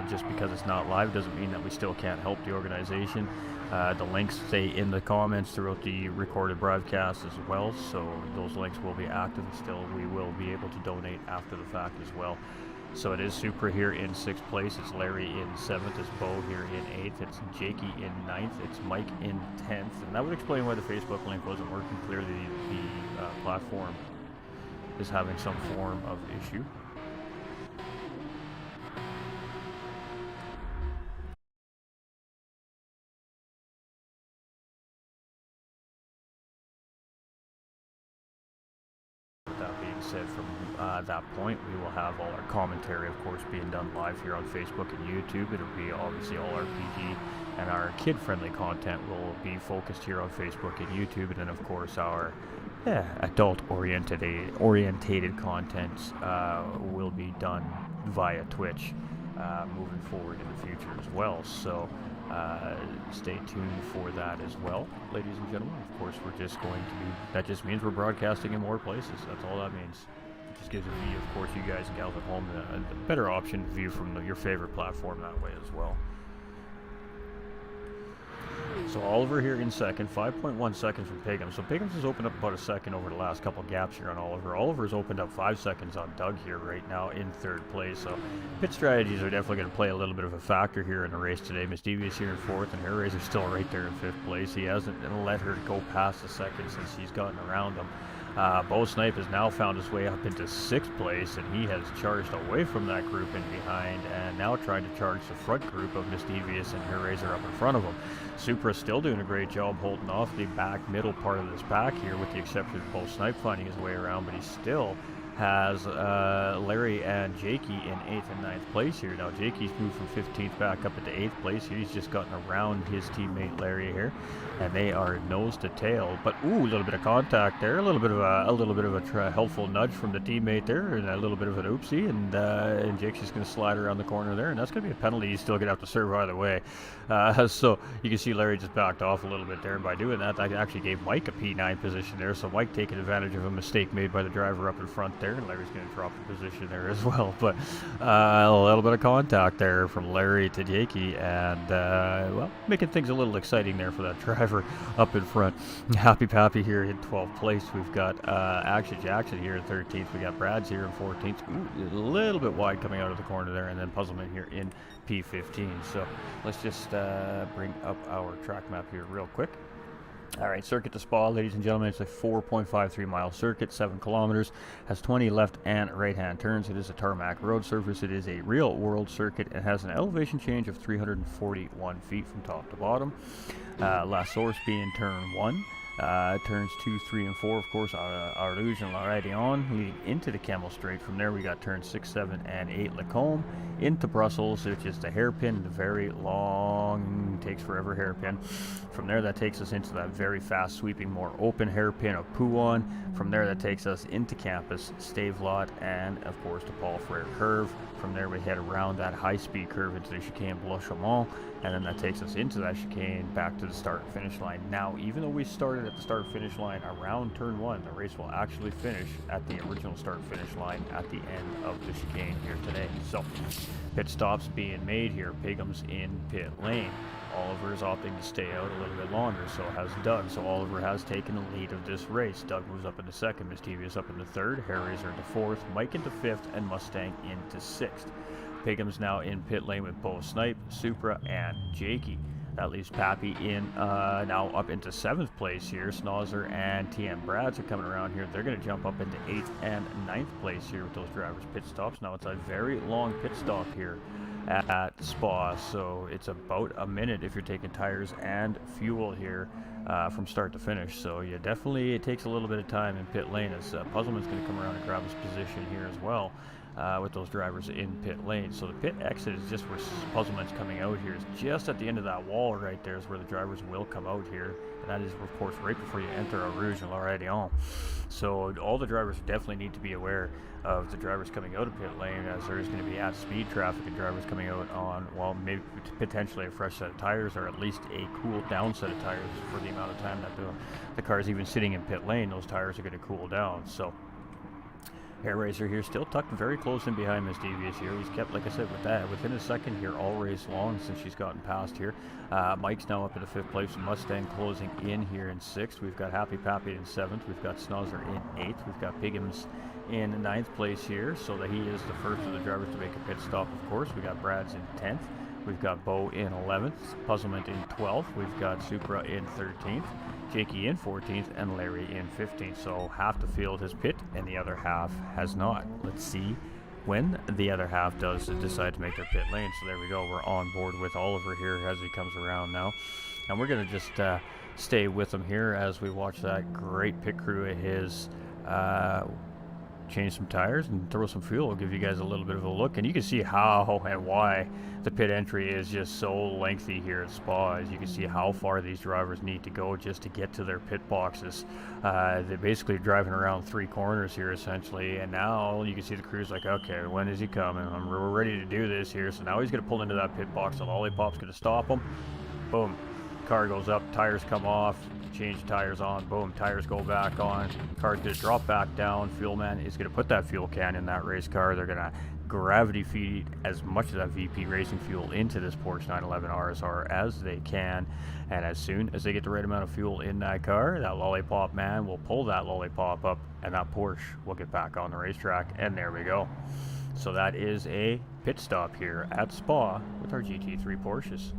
Just because it's not live doesn't mean that we still can't help the organization. The links stay in the comments throughout the recorded broadcast as well, so those links will be active, and still we will be able to donate after the fact as well. So it is Supra here in 6th place, it's Larry in 7th, it's Bo here in 8th, it's Jakey in 9th, it's Mike in 10th, and that would explain why the Facebook link wasn't working. Clearly the platform is having some form of issue. That being said, from that point, we will have all our commentary, of course, being done live here on Facebook and YouTube. It'll be obviously all our PG and our kid-friendly content will be focused here on Facebook and YouTube, and then of course our adult-orientated content will be done via Twitch moving forward in the future as well. So stay tuned for that as well, ladies and gentlemen. Of course, we're just going to be, that just means we're broadcasting in more places. That's all that means. It just gives a view, of course, you guys and gals at home a better option to view from your favorite platform that way as well. So Oliver here in second, 5.1 seconds from Piggins. So Piggins has opened up about a second over the last couple of gaps here on Oliver. Oliver's opened up 5 seconds on Doug here right now in third place. So pit strategies are definitely going to play a little bit of a factor here in the race today. Misdevious here in fourth, and Hair Razor still right there in fifth place. He hasn't let her go past the second since he's gotten around him. Bo Snipe has now found his way up into 6th place, and he has charged away from that group in behind and now trying to charge the front group of Misdevious and Hair Razor up in front of him. Supra's still doing a great job holding off the back middle part of this pack here, with the exception of Bo Snipe finding his way around, but he still has Larry and Jakey in 8th and 9th place here. Now Jakey's moved from 15th back up into 8th place here. He's just gotten around his teammate Larry here, and they are nose to tail. But ooh, a little bit of contact there, a little bit of a helpful nudge from the teammate there, and a little bit of an oopsie, and Jake's just going to slide around the corner there, and that's going to be a penalty. He's still going to have to serve either way. So you can see Larry just backed off a little bit there, and by doing that, I actually gave Mike a P9 position there. So Mike taking advantage of a mistake made by the driver up in front there, and Larry's going to drop the position there as well. But a little bit of contact there from Larry to Jakey, and well, making things a little exciting there for that driver up in front. Happy Pappy here in 12th place. We've got Action Jackson here in 13th. We got Brad's here in 14th. Ooh, a little bit wide coming out of the corner there, and then Puzzleman here in P15. So let's just bring up our track map here real quick. All right, circuit to Spa, ladies and gentlemen. It's a 4.53 mile circuit, 7 kilometers, has 20 left and right hand turns. It is a tarmac road surface. It is a real world circuit. It has an elevation change of 341 feet from top to bottom. Last source being turn 1. Turns 2, 3, and 4, of course, Arluge and Laradion, leading into the Camel Straight. From there, we got turns 6, 7, and 8, Lacombe, into Brussels, which is the hairpin, the very long, takes forever hairpin. From there, that takes us into that very fast, sweeping, more open hairpin of Pouon. From there, that takes us into Campus, Stavelot, and, of course, the Paul Frere Curve. From there, we head around that high-speed curve into the chicane Blois-Chaumont, and then that takes us into that chicane back to the start and finish line. Now, even though we started at the start and finish line around turn 1, the race will actually finish at the original start and finish line at the end of the chicane here today. So, pit stops being made here. Pigham's in pit lane. Oliver is opting to stay out a little bit longer, so has Doug. So Oliver has taken the lead of this race. Doug moves up into 2nd, Mischievous up into 3rd, Hairraiser into 4th, Mike into 5th, and Mustang into 6th. Pigham's now in pit lane with Bo Snipe, Supra, and Jakey. That leaves Pappy in now up into 7th place here. Snozzer and TM Brads are coming around here. They're going to jump up into 8th and 9th place here with those drivers' pit stops. Now it's a very long pit stop here at Spa, so it's about a minute if you're taking tires and fuel here from start to finish. So yeah, definitely it takes a little bit of time in pit lane, as Puzzleman's going to come around and grab his position here as well. With those drivers in pit lane. So the pit exit is just where Puzzleman's coming out here. It's just at the end of that wall right there is where the drivers will come out here. And that is, of course, right before you enter Rouge and Laradion. So all the drivers definitely need to be aware of the drivers coming out of pit lane, as there is going to be at-speed traffic and drivers coming out on, well, maybe potentially a fresh set of tires, or at least a cooled down set of tires for the amount of time that the car's even sitting in pit lane. Those tires are going to cool down. So Hairraiser here still tucked very close in behind Miss Devious here. He's kept, like I said, with that within a second here all race long since she's gotten past here. Mike's now up in the 5th place, and Mustang closing in here in 6th. We've got Happy Pappy in 7th. We've got Snozzer in 8th. We've got Pigham's in 9th place here, so that he is the first of the drivers to make a pit stop, of course. We got Brad's in 10th. We've got Bo in 11th, Puzzlement in 12th. We've got Supra in 13th, Jakey in 14th, and Larry in 15th. So half the field has pit, and the other half has not. Let's see when the other half does decide to make their pit lane. So there we go. We're on board with Oliver here as he comes around now. And we're going to just stay with him here as we watch that great pit crew of his change some tires and throw some fuel. I'll give you guys a little bit of a look, and you can see how and why the pit entry is just so lengthy here at Spa. As you can see how far these drivers need to go just to get to their pit boxes. They're basically driving around 3 corners here essentially, and now you can see the crew's like, okay, when is he coming? We're ready to do this here. So now he's going to pull into that pit box. The Lollipop's going to stop him. Boom, car goes up, tires come off, change the tires on, boom, tires go back on, car's going to drop back down. Fuel man is going to put that fuel can in that race car. They're going to gravity feed as much of that VP racing fuel into this Porsche 911 RSR as they can, and as soon as they get the right amount of fuel in that car, that Lollipop man will pull that Lollipop up, and that Porsche will get back on the racetrack. And there we go. So that is a pit stop here at Spa with our GT3 Porsches.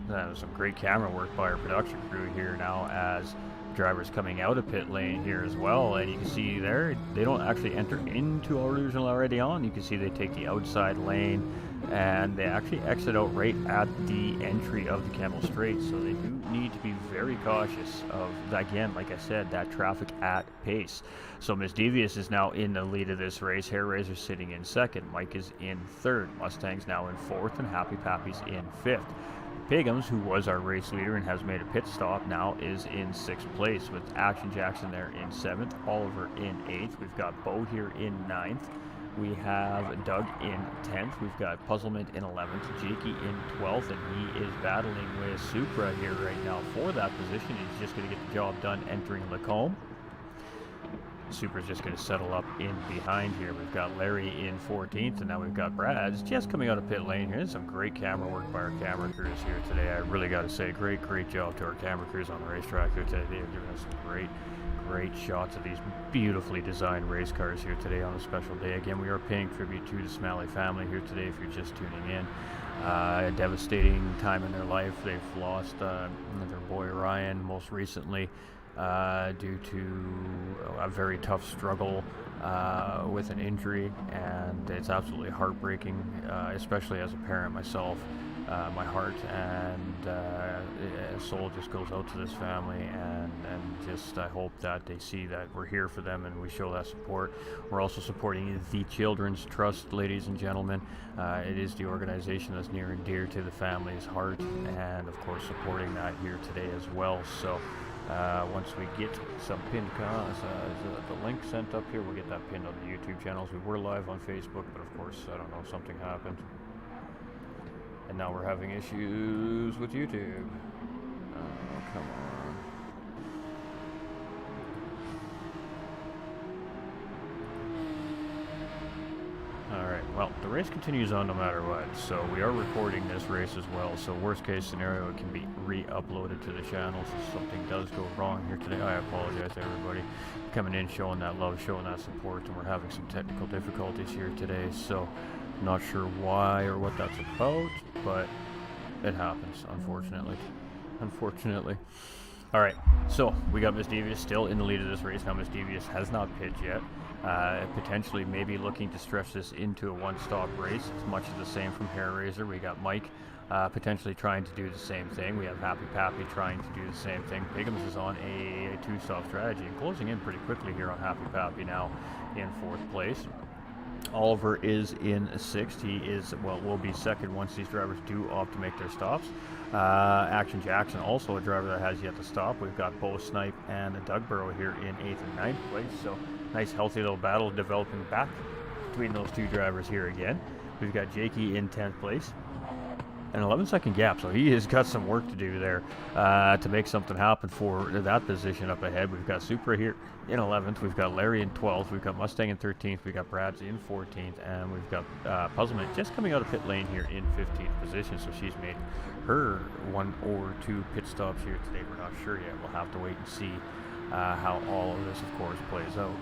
That was some great camera work by our production crew here now, as drivers coming out of pit lane here as well. And you can see there, they don't actually enter into Rouge and Laradion. You can see they take the outside lane and they actually exit out right at the entry of the Kemmel Strait, so they do need to be very cautious of, again, like I said, that traffic at pace. So Miss Devious is now in the lead of this race. Hair Razor sitting in second. Mike is in third. Mustang's now in fourth, and Happy Pappy's in fifth. Pigums, who was our race leader and has made a pit stop, now is in sixth place, with Action Jackson there in seventh, Oliver in eighth. We've got Bo here in ninth. We have Doug in 10th. We've got Puzzlement in 11th. Jakey in 12th, and he is battling with Supra here right now for that position. He's just going to get the job done entering Lacombe. Supra's just going to settle up in behind here. We've got Larry in 14th, and now we've got Brad's just coming out of pit lane here. There's some great camera work by our camera crews here today. I really got to say, great job to our camera crews on the racetrack here today. They've given us some great shots of these beautifully designed race cars here today on a special day. Again, we are paying tribute to the Smalley family here today if you're just tuning in. A devastating time in their life. They've lost their boy Ryan most recently due to a very tough struggle with an injury, and it's absolutely heartbreaking, especially as a parent myself. My heart and soul just goes out to this family, and just I hope that they see that we're here for them and we show that support. We're also supporting the Children's Trust, ladies and gentlemen. It is the organization that's near and dear to the family's heart, and of course supporting that here today as well. So once we get some pinned the link sent up here, we'll get that pinned on the YouTube channels. We were live on Facebook, but of course, I don't know, something happened. And now we're having issues with YouTube. Oh, come on. Alright, well, the race continues on no matter what, so we are recording this race as well, so worst case scenario, it can be re-uploaded to the channel, so if something does go wrong here today, I apologize to everybody coming in, showing that love, showing that support, and we're having some technical difficulties here today, so not sure why or what that's about, but it happens, unfortunately. Alright, so we got Miss Devious still in the lead of this race. Now Miss Devious has not pitched yet. Potentially maybe looking to stretch this into a one-stop race. It's much of the same from Hair Razor. We got Mike potentially trying to do the same thing. We have Happy Pappy trying to do the same thing. Pigums is on a two-stop strategy and closing in pretty quickly here on Happy Pappy now in fourth place. Oliver is in sixth. He is, well, will be second once these drivers do opt to make their stops. Action Jackson, also a driver that has yet to stop. We've got Bo Snipe and Doug Burrow here in 8th and 9th place. So nice healthy little battle developing back between those two drivers here again. We've got Jakey in 10th place. An 11-second gap, so he has got some work to do there to make something happen for that position up ahead. We've got Supra here in 11th, we've got Larry in 12th, we've got Mustang in 13th, we've got Brad's in 14th, and we've got Puzzlement just coming out of pit lane here in 15th position, so she's made her 1 or 2 pit stops here today. We're not sure yet. We'll have to wait and see how all of this, of course, plays out.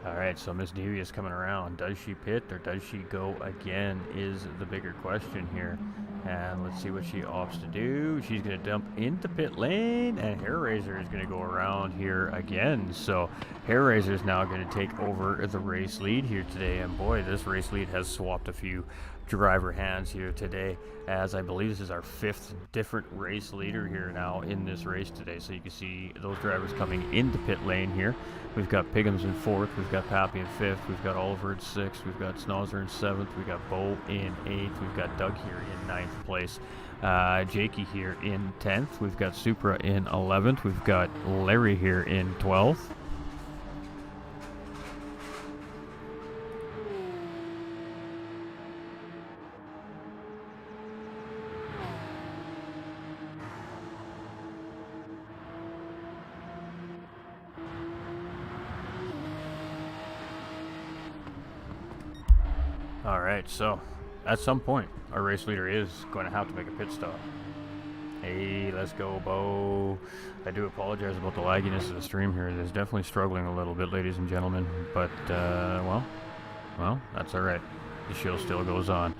Alright, so Miss Devious coming around. Does she pit or does she go again is the bigger question here. And let's see what she opts to do. She's going to dump into pit lane, and Hair Razor is going to go around here again. So Hair Razor is now going to take over the race lead here today. And boy, this race lead has swapped a few driver hands here today, as I believe this is our 5th different race leader here now in this race today. So you can see those drivers coming into pit lane here. We've got Pigums in 4th, we've got Pappy in 5th, we've got Oliver in 6th, we've got Snozzer in 7th, we've got Bo in 8th, we've got Doug here in 9th place, Jakey here in 10th, we've got Supra in 11th, we've got Larry here in 12th. Alright, so at some point our race leader is going to have to make a pit stop. Hey, let's go, Bo. I do apologize about the lagginess of the stream here. It is definitely struggling a little bit, ladies and gentlemen, but well, that's alright. The show still goes on.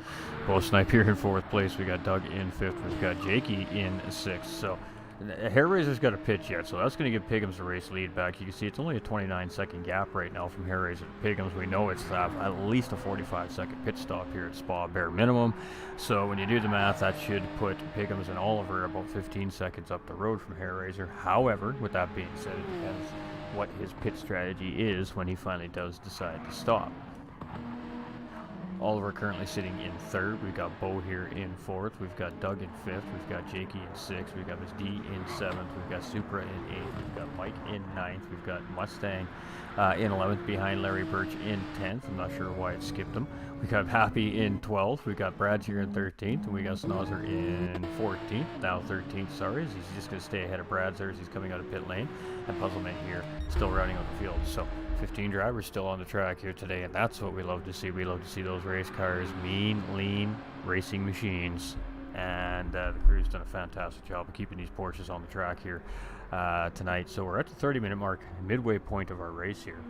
Bo Snipe here in 4th place. We got Doug in 5th. We've got Jakey in 6th. So Hair Razor's got a pitch yet, so that's going to give Piggums the race lead back. You can see it's only a 29-second gap right now from Hair Razor to Piggums. We know it's at least a 45-second pit stop here at Spa, bare minimum. So when you do the math, that should put Piggums and Oliver about 15 seconds up the road from Hair Razor. However, with that being said, it depends what his pit strategy is when he finally does decide to stop. Oliver currently sitting in third. We've got Bo here in fourth. We've got Doug in fifth. We've got Jakey in sixth. We've got Miss D in seventh. We've got Supra in eighth. We've got Mike in ninth. We've got Mustang in 11th behind Larry Birch in 10th. I'm not sure why it skipped him. We got Happy in 12th. We got Brad's here in 13th. And we got Snozzer in 14th. Now 13th, sorry. He's just going to stay ahead of Brad's there as he's coming out of pit lane. And Puzzleman here still riding on the field. So 15 drivers still on the track here today, and that's what we love to see. We love to see those race cars, mean, lean racing machines, and the crew's done a fantastic job of keeping these Porsches on the track here tonight. So we're at the 30-minute mark, midway point of our race here.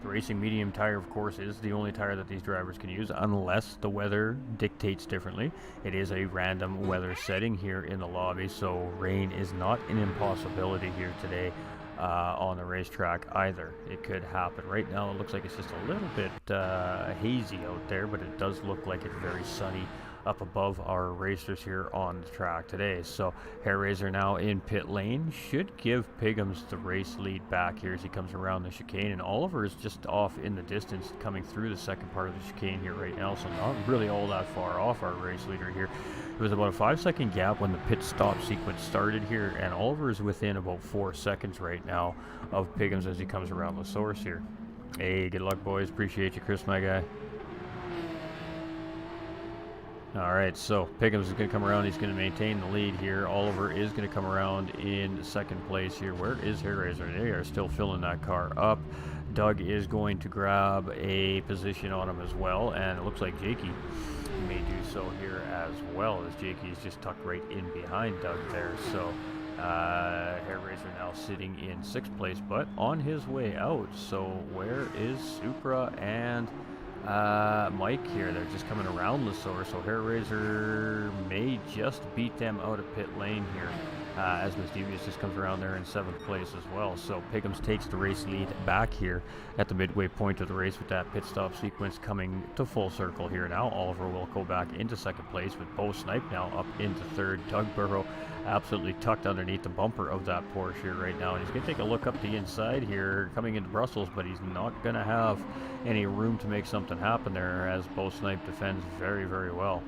The racing medium tire, of course, is the only tire that these drivers can use unless the weather dictates differently. It is a random weather setting here in the lobby, so rain is not an impossibility here today on the racetrack either. It could happen. Right now it looks like it's just a little bit hazy out there, but it does look like it's very sunny up above our racers here on the track today. So Hair Razor now in pit lane should give Piggums the race lead back here as he comes around the chicane, and Oliver is just off in the distance coming through the second part of the chicane here right now, so not really all that far off our race leader here. It was about a 5-second gap when the pit stop sequence started here, and Oliver is within about 4 seconds right now of Piggums as he comes around the source here. Hey, good luck, boys. Appreciate you, Chris, my guy. Alright, so Piggums is going to come around. He's going to maintain the lead here. Oliver is going to come around in second place here. Where is Hair Razor? They are still filling that car up. Doug is going to grab a position on him as well, and it looks like Jakey may do so here as well, as Jakey is just tucked right in behind Doug there. So Hair Razor now sitting in 6th place, but on his way out. So where is Supra and Mike here? They're just coming around the source, so Hair Razor may just beat them out of pit lane here as Miss Devious just comes around there in 7th place as well. So Piggums takes the race lead back here at the midway point of the race with that pit stop sequence coming to full circle here now. Oliver will go back into 2nd place with Bo Snipe now up into 3rd. Doug Burrow absolutely tucked underneath the bumper of that Porsche here right now, and he's going to take a look up the inside here coming into Brussels, but he's not going to have any room to make something happen there as Bo Snipe defends very, very well.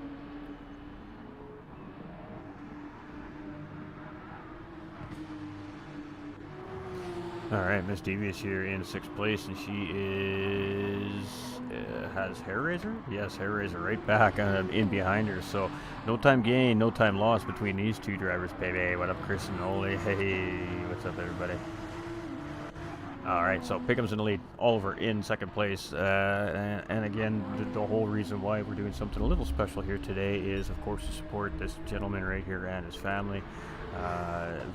Alright, Miss Devious here in 6th place, and she has Hair Razor? Yes, Hair Razor right back in behind her, so no time gain, no time lost between these two drivers, baby. What up, Chris and Oli? Hey, what's up, everybody? Alright, so Piggums in the lead, Oliver in 2nd place, and again, the whole reason why we're doing something a little special here today is, of course, to support this gentleman right here and his family.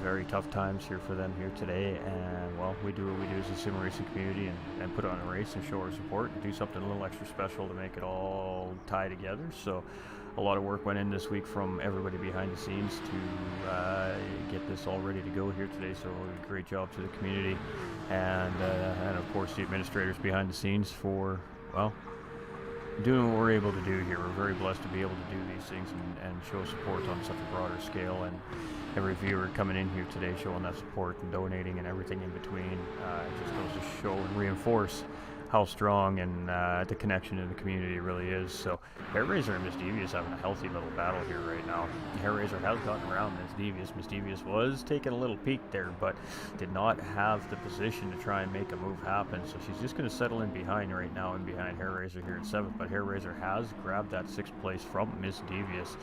Very tough times here for them here today, and well, we do what we do as a sim racing community and put on a race and show our support and do something a little extra special to make it all tie together. So a lot of work went in this week from everybody behind the scenes to get this all ready to go here today, so a great job to the community and of course the administrators behind the scenes for, well, doing what we're able to do here. We're very blessed to be able to do these things and show support on such a broader scale, and every viewer coming in here today showing that support and donating and everything in between. It just goes to show and reinforce how strong and the connection in the community really is. So Hair Razor and Miss Devious having a healthy little battle here right now. Hair Razor has gotten around Miss Devious. Miss Devious was taking a little peek there, but did not have the position to try and make a move happen. So she's just going to settle in behind right now and behind Hair Razor here in 7th. But Hair Razor has grabbed that 6th place from Miss Devious.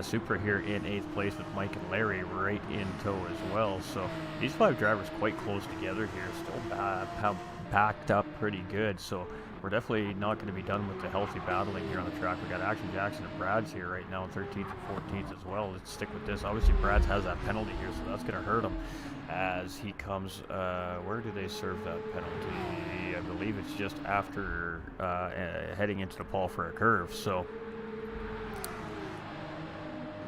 Supra here in 8th place with Mike and Larry right in tow as well. So these 5 drivers quite close together here, still packed up pretty good, so we're definitely not going to be done with the healthy battling here on the track. We got Action Jackson and Brad's here right now in 13th and 14th as well. Let's stick with this. Obviously Brad's has that penalty here, so that's going to hurt him as he comes, where do they serve that penalty? I believe it's just after heading into the Paul for a curve. So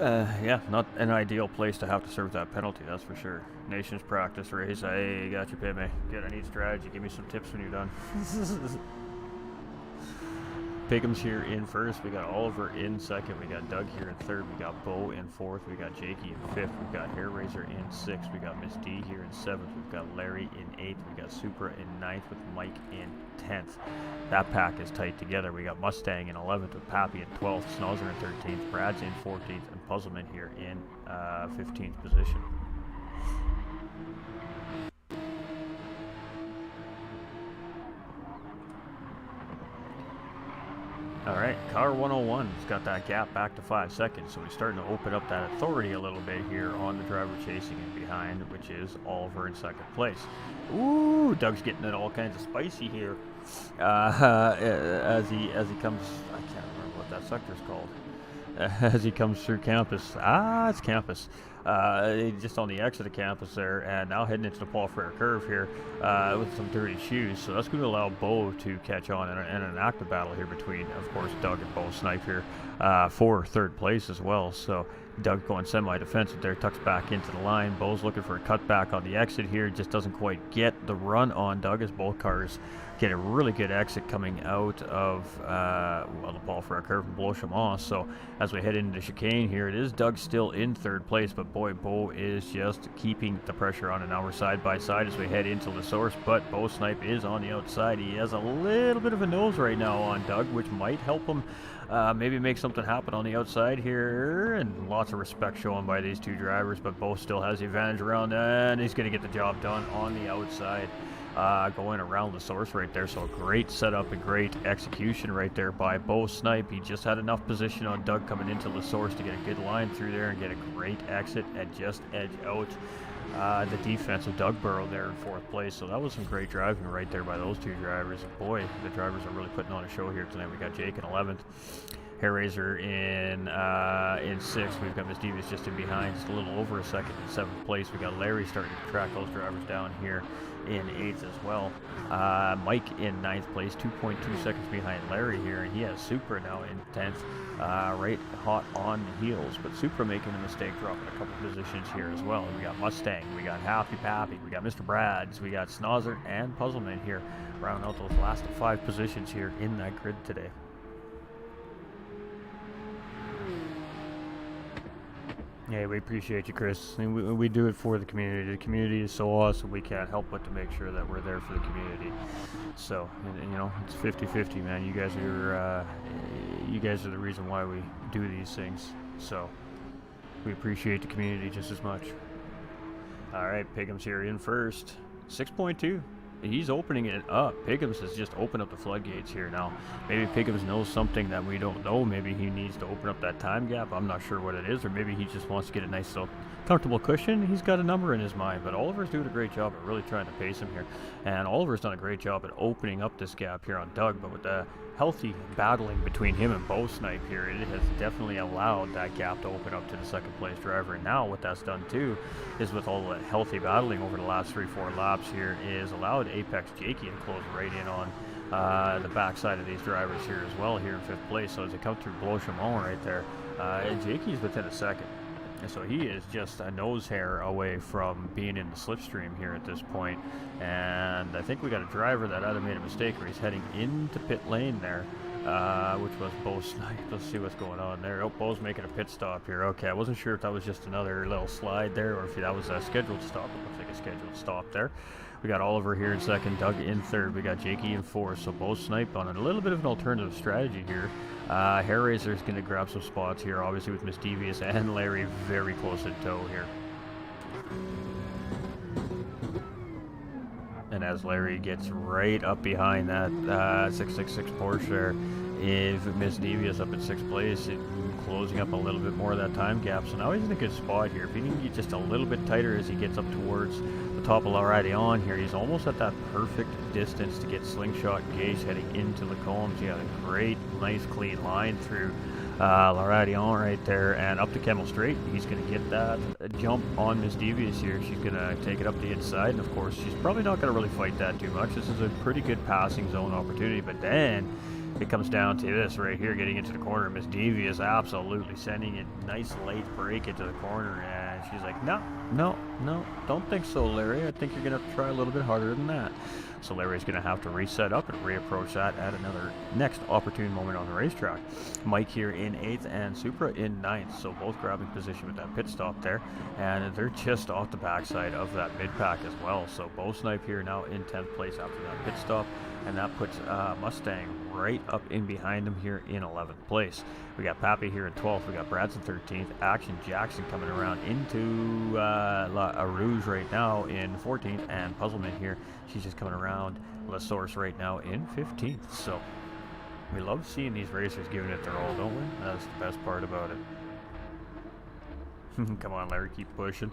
Yeah, not an ideal place to have to serve that penalty, that's for sure. Nations practice race. Hey, got you, Pimmy. Good, I need strategy. Give me some tips when you're done. Pigham's here in first. We got Oliver in second. We got Doug here in third. We got Bo in fourth. We got Jakey in fifth. We got Hairraiser in sixth. We got Miss D here in seventh. We've got Larry in eighth. We got Supra in ninth with Mike in 10th. That pack is tight together. We got Mustang in 11th with Pappy in 12th. Snozzer in 13th. Brad's in 14th. And Puzzleman here in 15th position. Alright, car 101's got that gap back to 5 seconds, so we're starting to open up that authority a little bit here on the driver chasing in behind, which is Oliver in second place. Ooh, Doug's getting it all kinds of spicy here as he comes. I can't remember what that sector's called. As he comes through campus. It's campus. Just on the exit of campus there, and now heading into the Paul Frere curve here with some dirty shoes. So that's going to allow Bo to catch on in an active battle here between, of course, Doug and Bo Snipe here for third place as well. So Doug going semi-defensive there, tucks back into the line. Bo's looking for a cutback on the exit here, just doesn't quite get the run on Doug as both cars get a really good exit coming out of the Paul Frere curve and Blochemont. So as we head into the chicane here, it is Doug still in third place, but boy, Bo is just keeping the pressure on, and now we're side by side as we head into the source. But Bo Snipe is on the outside. He has a little bit of a nose right now on Doug, which might help him maybe make something happen on the outside here, and lots of respect shown by these two drivers, but Bo still has the advantage around, and he's going to get the job done on the outside. Going around the source right there, so a great setup and great execution right there by Bo Snipe. He just had enough position on Doug coming into the source to get a good line through there and get a great exit and just edge out the defense of Doug Burrow there in fourth place. So that was some great driving right there by those two drivers. Boy, the drivers are really putting on a show here tonight. We got Jake in 11th. Hairraiser in sixth. We've got Miss Devious just in behind, just a little over a second in seventh place. We got Larry starting to track those drivers down here in eighth as well. Mike in ninth place, 2.2 seconds behind Larry here, and he has Supra now in 10th, right hot on the heels. But Supra making a mistake, dropping a couple positions here as well. And we got Mustang, we got Happy Pappy, we got Mr. Brads, we got Snozzer and Puzzleman here, round out those last 5 positions here in that grid today. Yeah, we appreciate you, Chris. I mean, we do it for the community. The community is so awesome. We can't help but to make sure that we're there for the community. So, and, you know, it's 50-50, man. You guys are the reason why we do these things. So, we appreciate the community just as much. All right, Pigham's here in first. 6.2. He's opening it up. Piggums has just opened up the floodgates here now. Maybe Piggums knows something that we don't know. Maybe he needs to open up that time gap. I'm not sure what it is. Or maybe he just wants to get a nice little comfortable cushion. He's got a number in his mind. But Oliver's doing a great job at really trying to pace him here. And Oliver's done a great job at opening up this gap here on Doug. But with the healthy battling between him and Bo Snipe here, it has definitely allowed that gap to open up to the second place driver. And now what that's done too is, with all the healthy battling over the last 3-4 laps here, is allowed Apex Jakey to close right in on the backside of these drivers here as well here in 5th place. So as they come through Blochemont right there, Jakey's within a second. And so he is just a nose hair away from being in the slipstream here at this point. And I think we got a driver that either made a mistake or he's heading into pit lane there, which was Bo Snipe. Let's see what's going on there. Oh, Bo's making a pit stop here. Okay, I wasn't sure if that was just another little slide there or if that was a scheduled stop. It looks like a scheduled stop there. We got Oliver here in second, Doug in third. We got Jakey in fourth. So Bo Snipe on a little bit of an alternative strategy here. Hairraiser is going to grab some spots here, obviously with Miss Devious and Larry very close in tow here. And as Larry gets right up behind that 666 Porsche, if Miss Devious up in 6th place, closing up a little bit more of that time gap. So now he's in a good spot here. If he can get just a little bit tighter as he gets up towards the top of Lauradion here, he's almost at that perfect distance to get slingshot Gage heading into the combs. He got a great, nice, clean line through Lauradion right there and up to Kemmel Straight. He's going to get that jump on Miss Devious here. She's going to take it up the inside, and of course she's probably not going to really fight that too much. This is a pretty good passing zone opportunity, but then it comes down to this right here, getting into the corner. Miss Devious absolutely sending it nice late break into the corner, and she's like, no, don't think so, Larry. I think you're gonna have to try a little bit harder than that. So Larry's gonna have to reset up and reapproach that at another next opportune moment on the racetrack. Mike here in 8th and Supra in 9th, so both grabbing position with that pit stop there, and they're just off the backside of that mid pack as well. So Bo Snipe here now in 10th place after that pit stop, and that puts Mustang right up in behind him here in 11th place. We got Pappy here in 12th, we got Bradson 13th, Action Jackson coming around into La Rouge right now in 14th, and Puzzleman here, she's just coming around La Source right now in 15th. So we love seeing these racers giving it their all, don't we? That's the best part about it. Come on, Larry, keep pushing.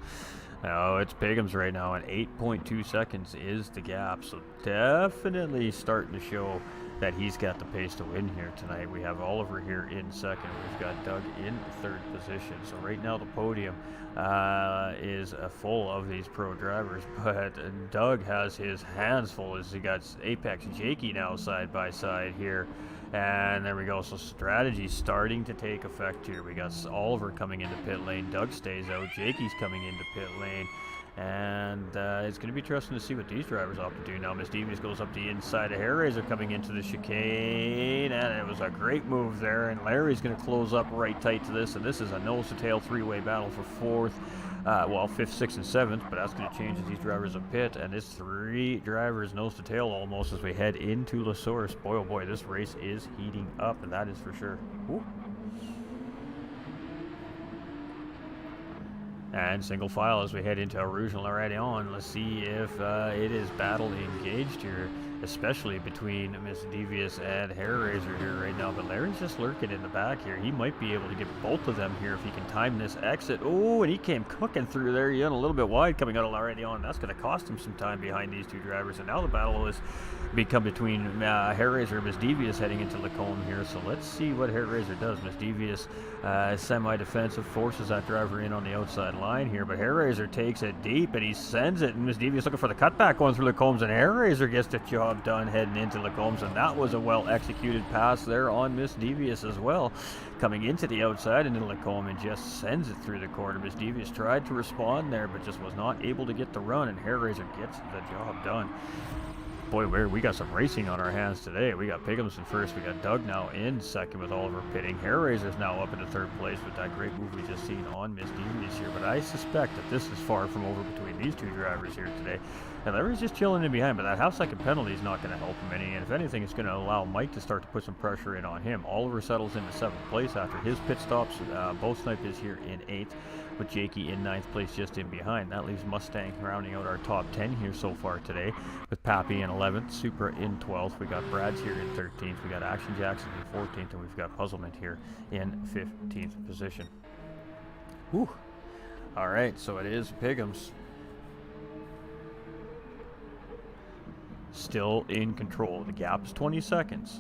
Oh, it's Pigham's right now, and 8.2 seconds is the gap. So definitely starting to show that he's got the pace to win here tonight. We have Oliver here in second. We've got Doug in third position. So right now the podium is full of these pro drivers, but Doug has his hands full as he got Apex Jakey now side by side here. And there we go. So strategy starting to take effect here. We got Oliver coming into pit lane. Doug stays out. Jakey's coming into pit lane. And it's going to be interesting to see what these drivers opt to do now. Miss Devious goes up the inside of Hairraiser coming into the chicane. And it was a great move there. And Larry's going to close up right tight to this. And this is a nose-to-tail three-way battle for 4th. Well, 5th, 6th, and 7th, but that's going to change as these drivers are pit, and it's 3 drivers nose to tail almost as we head into La Source. Boy, oh boy, this race is heating up, and that is for sure. Ooh. And single file as we head into Rouge and Lorraine. Let's see if it is battle engaged here, especially between Miss Devious and Hairraiser here right now. But Larry's just lurking in the back here. He might be able to get both of them here if he can time this exit. Oh, and he came cooking through there. He went a little bit wide coming out of Lorraine. That's going to cost him some time behind these 2 drivers. And now the battle has become between Hairraiser and Miss Devious heading into Lacombe here. So let's see what Hairraiser does. Miss Devious semi-defensive forces that driver in on the outside line here, but Hairraiser takes it deep and he sends it, and Miss Devious looking for the cutback going through Lacombs, and Hairraiser gets the job done heading into Lacombs, and that was a well executed pass there on Miss Devious as well, coming into the outside into Lacombe and just sends it through the corner. Miss Devious tried to respond there but just was not able to get the run, and Hairraiser gets the job done. Boy, we got some racing on our hands today. We got Pigham's in first. We got Doug now in second with Oliver pitting. Hairraiser's now up into third place with that great move we just seen on Miss Devious here. But I suspect that this is far from over between these 2 drivers here today. And Larry's just chilling in behind, but that half-second penalty is not going to help him any. And if anything, it's going to allow Mike to start to put some pressure in on him. Oliver settles into 7th place after his pit stops. Both Snipe is here in 8th, with Jakey in 9th place just in behind. That leaves Mustang rounding out our top 10 here so far today, with Pappy in 11th, Supra in 12th. We got Brad's here in 13th. We got Action Jackson in 14th, and we've got Puzzlement here in 15th position. Whew. All right, so it is Pigham's still in control. The gap is 20 seconds.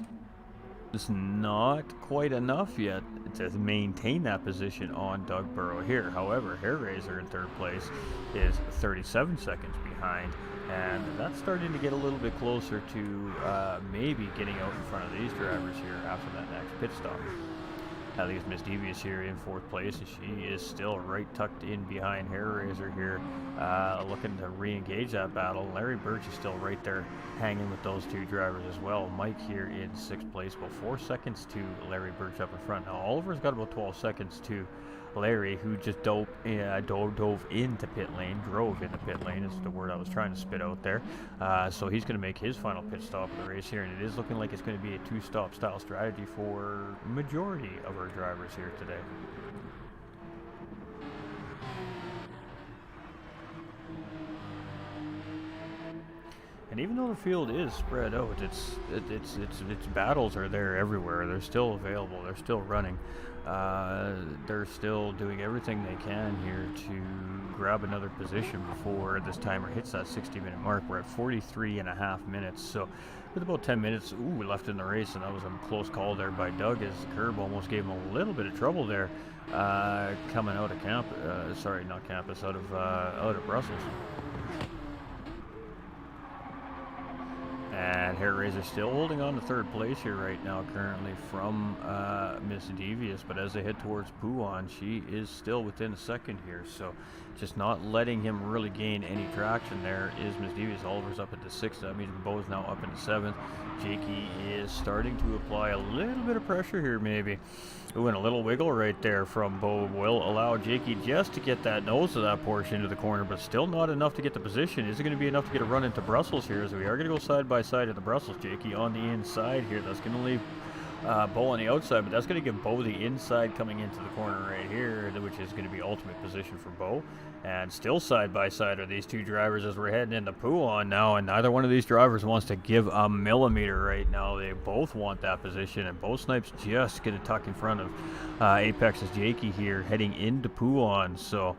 It's not quite enough yet to maintain that position on Doug Burrow here. However, Hairraiser in third place is 37 seconds behind, and that's starting to get a little bit closer to maybe getting out in front of these drivers here after that next pit stop. That leaves Miss Devious here in 4th place, and she is still right tucked in behind Hairraiser here, looking to re-engage that battle. Larry Birch is still right there hanging with those 2 drivers as well. Mike here in 6th place, about 4 seconds to Larry Birch up in front. Now Oliver's got about 12 seconds to Larry, who just dove into pit lane, drove into pit lane is the word I was trying to spit out there. So he's going to make his final pit stop of the race here, and it is looking like it's going to be a 2-stop style strategy for majority of our drivers here today. And even though the field is spread out, its battles are there everywhere. They're still available. They're still running. They're still doing everything they can here to grab another position before this timer hits that 60-minute mark. We're at 43.5 minutes. So with about 10 minutes left in the race, and that was a close call there by Doug as the curb almost gave him a little bit of trouble there coming out of out of Brussels. And Hair Razor still holding on to third place here right now, currently from Miss Devious. But as they head towards Puan, she is still within a second here. So just not letting him really gain any traction there is Miss Devious. Oliver's up into 6th. That means Bo's now up into 7th. Jakey is starting to apply a little bit of pressure here, maybe. Ooh, and a little wiggle right there from Bo will allow Jakey just to get that nose of that Porsche into the corner, but still not enough to get the position. Is it going to be enough to get a run into Brussels here? As we are going to go side by side at the Brussels. Jakey on the inside here. That's going to leave Bo on the outside, but that's going to give Bo the inside coming into the corner right here, which is going to be ultimate position for Bo. And still side by side are these two drivers as we're heading into Puan now, and neither one of these drivers wants to give a millimeter right now. They both want that position, and Bo Snipes just going to tuck in front of Apex's Jakey here heading into Puan. So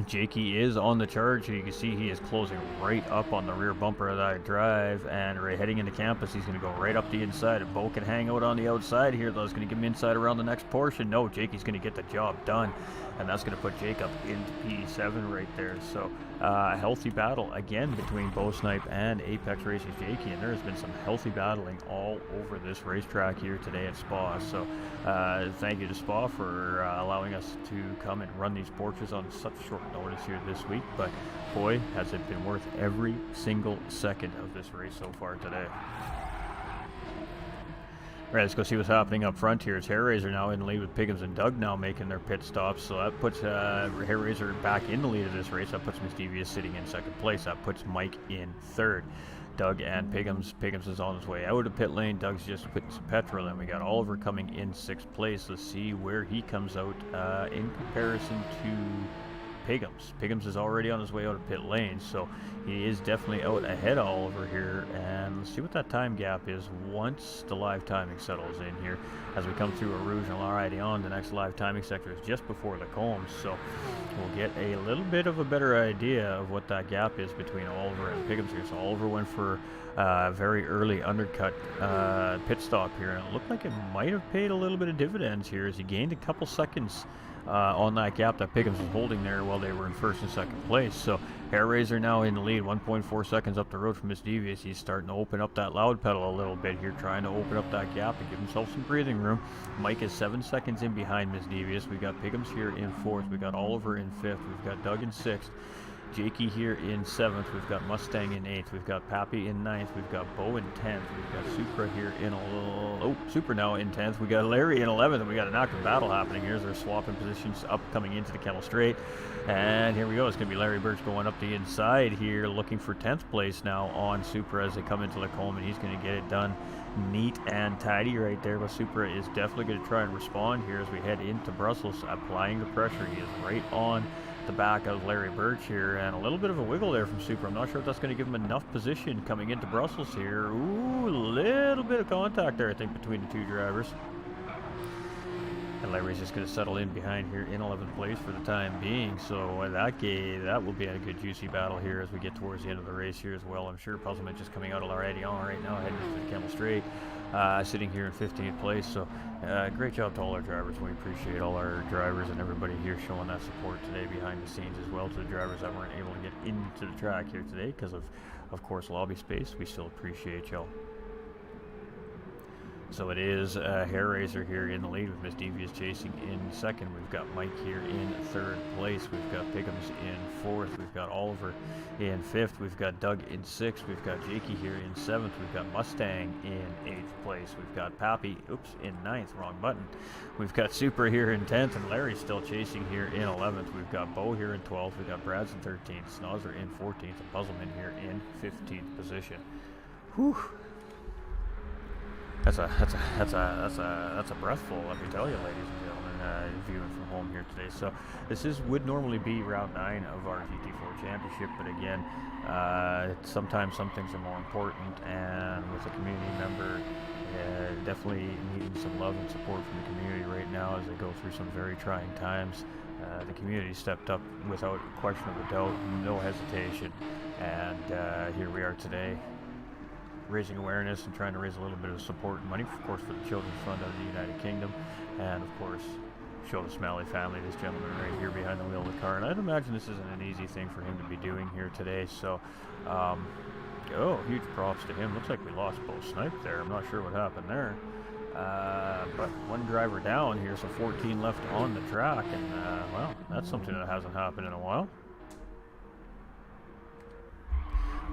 Jakey is on the charge here. You can see he is closing right up on the rear bumper of that drive, and right heading into campus, he's going to go right up the inside. And Bo can hang out on the outside here, though. It's going to give him inside around the next portion. No, Jakey's going to get the job done, and that's going to put Jacob into P7 right there. So a healthy battle again between Bo Snipe and Apex Racing's Jakey, and there has been some healthy battling all over this racetrack here today at Spa. So thank you to Spa for allowing us to come and run these Porsches on such short notice here this week, but boy, has it been worth every single second of this race so far today. All right, let's go see what's happening up front here. It's Hair Razor now in the lead with Piggins and Doug now making their pit stops. So that puts Hair Razor back in the lead of this race. That puts Miss Devious sitting in second place. That puts Mike in third. Doug and Piggins is on his way out of pit lane. Doug's just putting some petrol in. We got Oliver coming in 6th place. Let's see where he comes out in comparison to Piggins is already on his way out of pit lane, so he is definitely out ahead of Oliver here. And let's see what that time gap is once the live timing settles in here as we come through a Rouge and L'Aridion. The next live timing sector is just before the combs, so we'll get a little bit of a better idea of what that gap is between Oliver and Piggins here. So Oliver went for a very early undercut pit stop here, and it looked like it might have paid a little bit of dividends here as he gained a couple seconds on that gap that Piggins was holding there while they were in first and second place. So Hair Razor now in the lead, 1.4 seconds up the road from Miss Devious. He's starting to open up that loud pedal a little bit here, trying to open up that gap and give himself some breathing room. Mike is 7 seconds in behind Miss Devious. We got Piggins here in 4th. We got Oliver in 5th. We've got Doug in 6th. Jakey here in 7th. We've got Mustang in 8th. We've got Pappy in 9th. We've got Bo in 10th. We've got Supra here in Supra now in 10th. We got Larry in 11th, and we got an active battle happening here as they're swapping positions up coming into the Kemmel Straight. And here we go. It's going to be Larry Birch going up the inside here, looking for 10th place now on Supra as they come into Lacombe, and he's going to get it done neat and tidy right there. But Supra is definitely going to try and respond here as we head into Brussels, applying the pressure. He is right on the back of Larry Birch here, and a little bit of a wiggle there from Supra. I'm not sure if that's going to give him enough position coming into Brussels here. Ooh, a little bit of contact there, I think, between the two drivers. And Larry's just going to settle in behind here in 11th place for the time being. So that will be a good juicy battle here as we get towards the end of the race here as well. I'm sure Puzzlement just coming out of L'Aridion right now, heading into the Kemmel Straight, sitting here in 15th place. So great job to all our drivers. We appreciate all our drivers and everybody here showing that support today behind the scenes as well to the drivers that weren't able to get into the track here today because of course, lobby space. We still appreciate y'all. So it is Hair Razor here in the lead with Miss Devious chasing in 2nd. We've got Mike here in 3rd place. We've got Piggins in 4th. We've got Oliver in 5th. We've got Doug in 6th. We've got Jakey here in 7th. We've got Mustang in 8th place. We've got Pappy, in 9th, wrong button. We've got Supra here in 10th, and Larry's still chasing here in 11th. We've got Bo here in 12th. We've got Brad's in 13th. Snozzer in 14th, and Puzzleman here in 15th position. Whew. That's a breathful, let me tell you, ladies and gentlemen, viewing from home here today. So this would normally be round 9 of our GT4 championship, but again, sometimes some things are more important, and with a community member definitely needing some love and support from the community right now as they go through some very trying times. The community stepped up without question of a doubt, no hesitation, and here we are today, raising awareness and trying to raise a little bit of support and money, of course, for the Children's Fund of the United Kingdom, and of course show the Smalley family, this gentleman right here behind the wheel of the car. And I'd imagine this isn't an easy thing for him to be doing here today, so Oh, huge props to him. Looks like we lost both snipes there. I'm not sure what happened there. But one driver down here, so 14 left on the track, and well, that's something that hasn't happened in a while.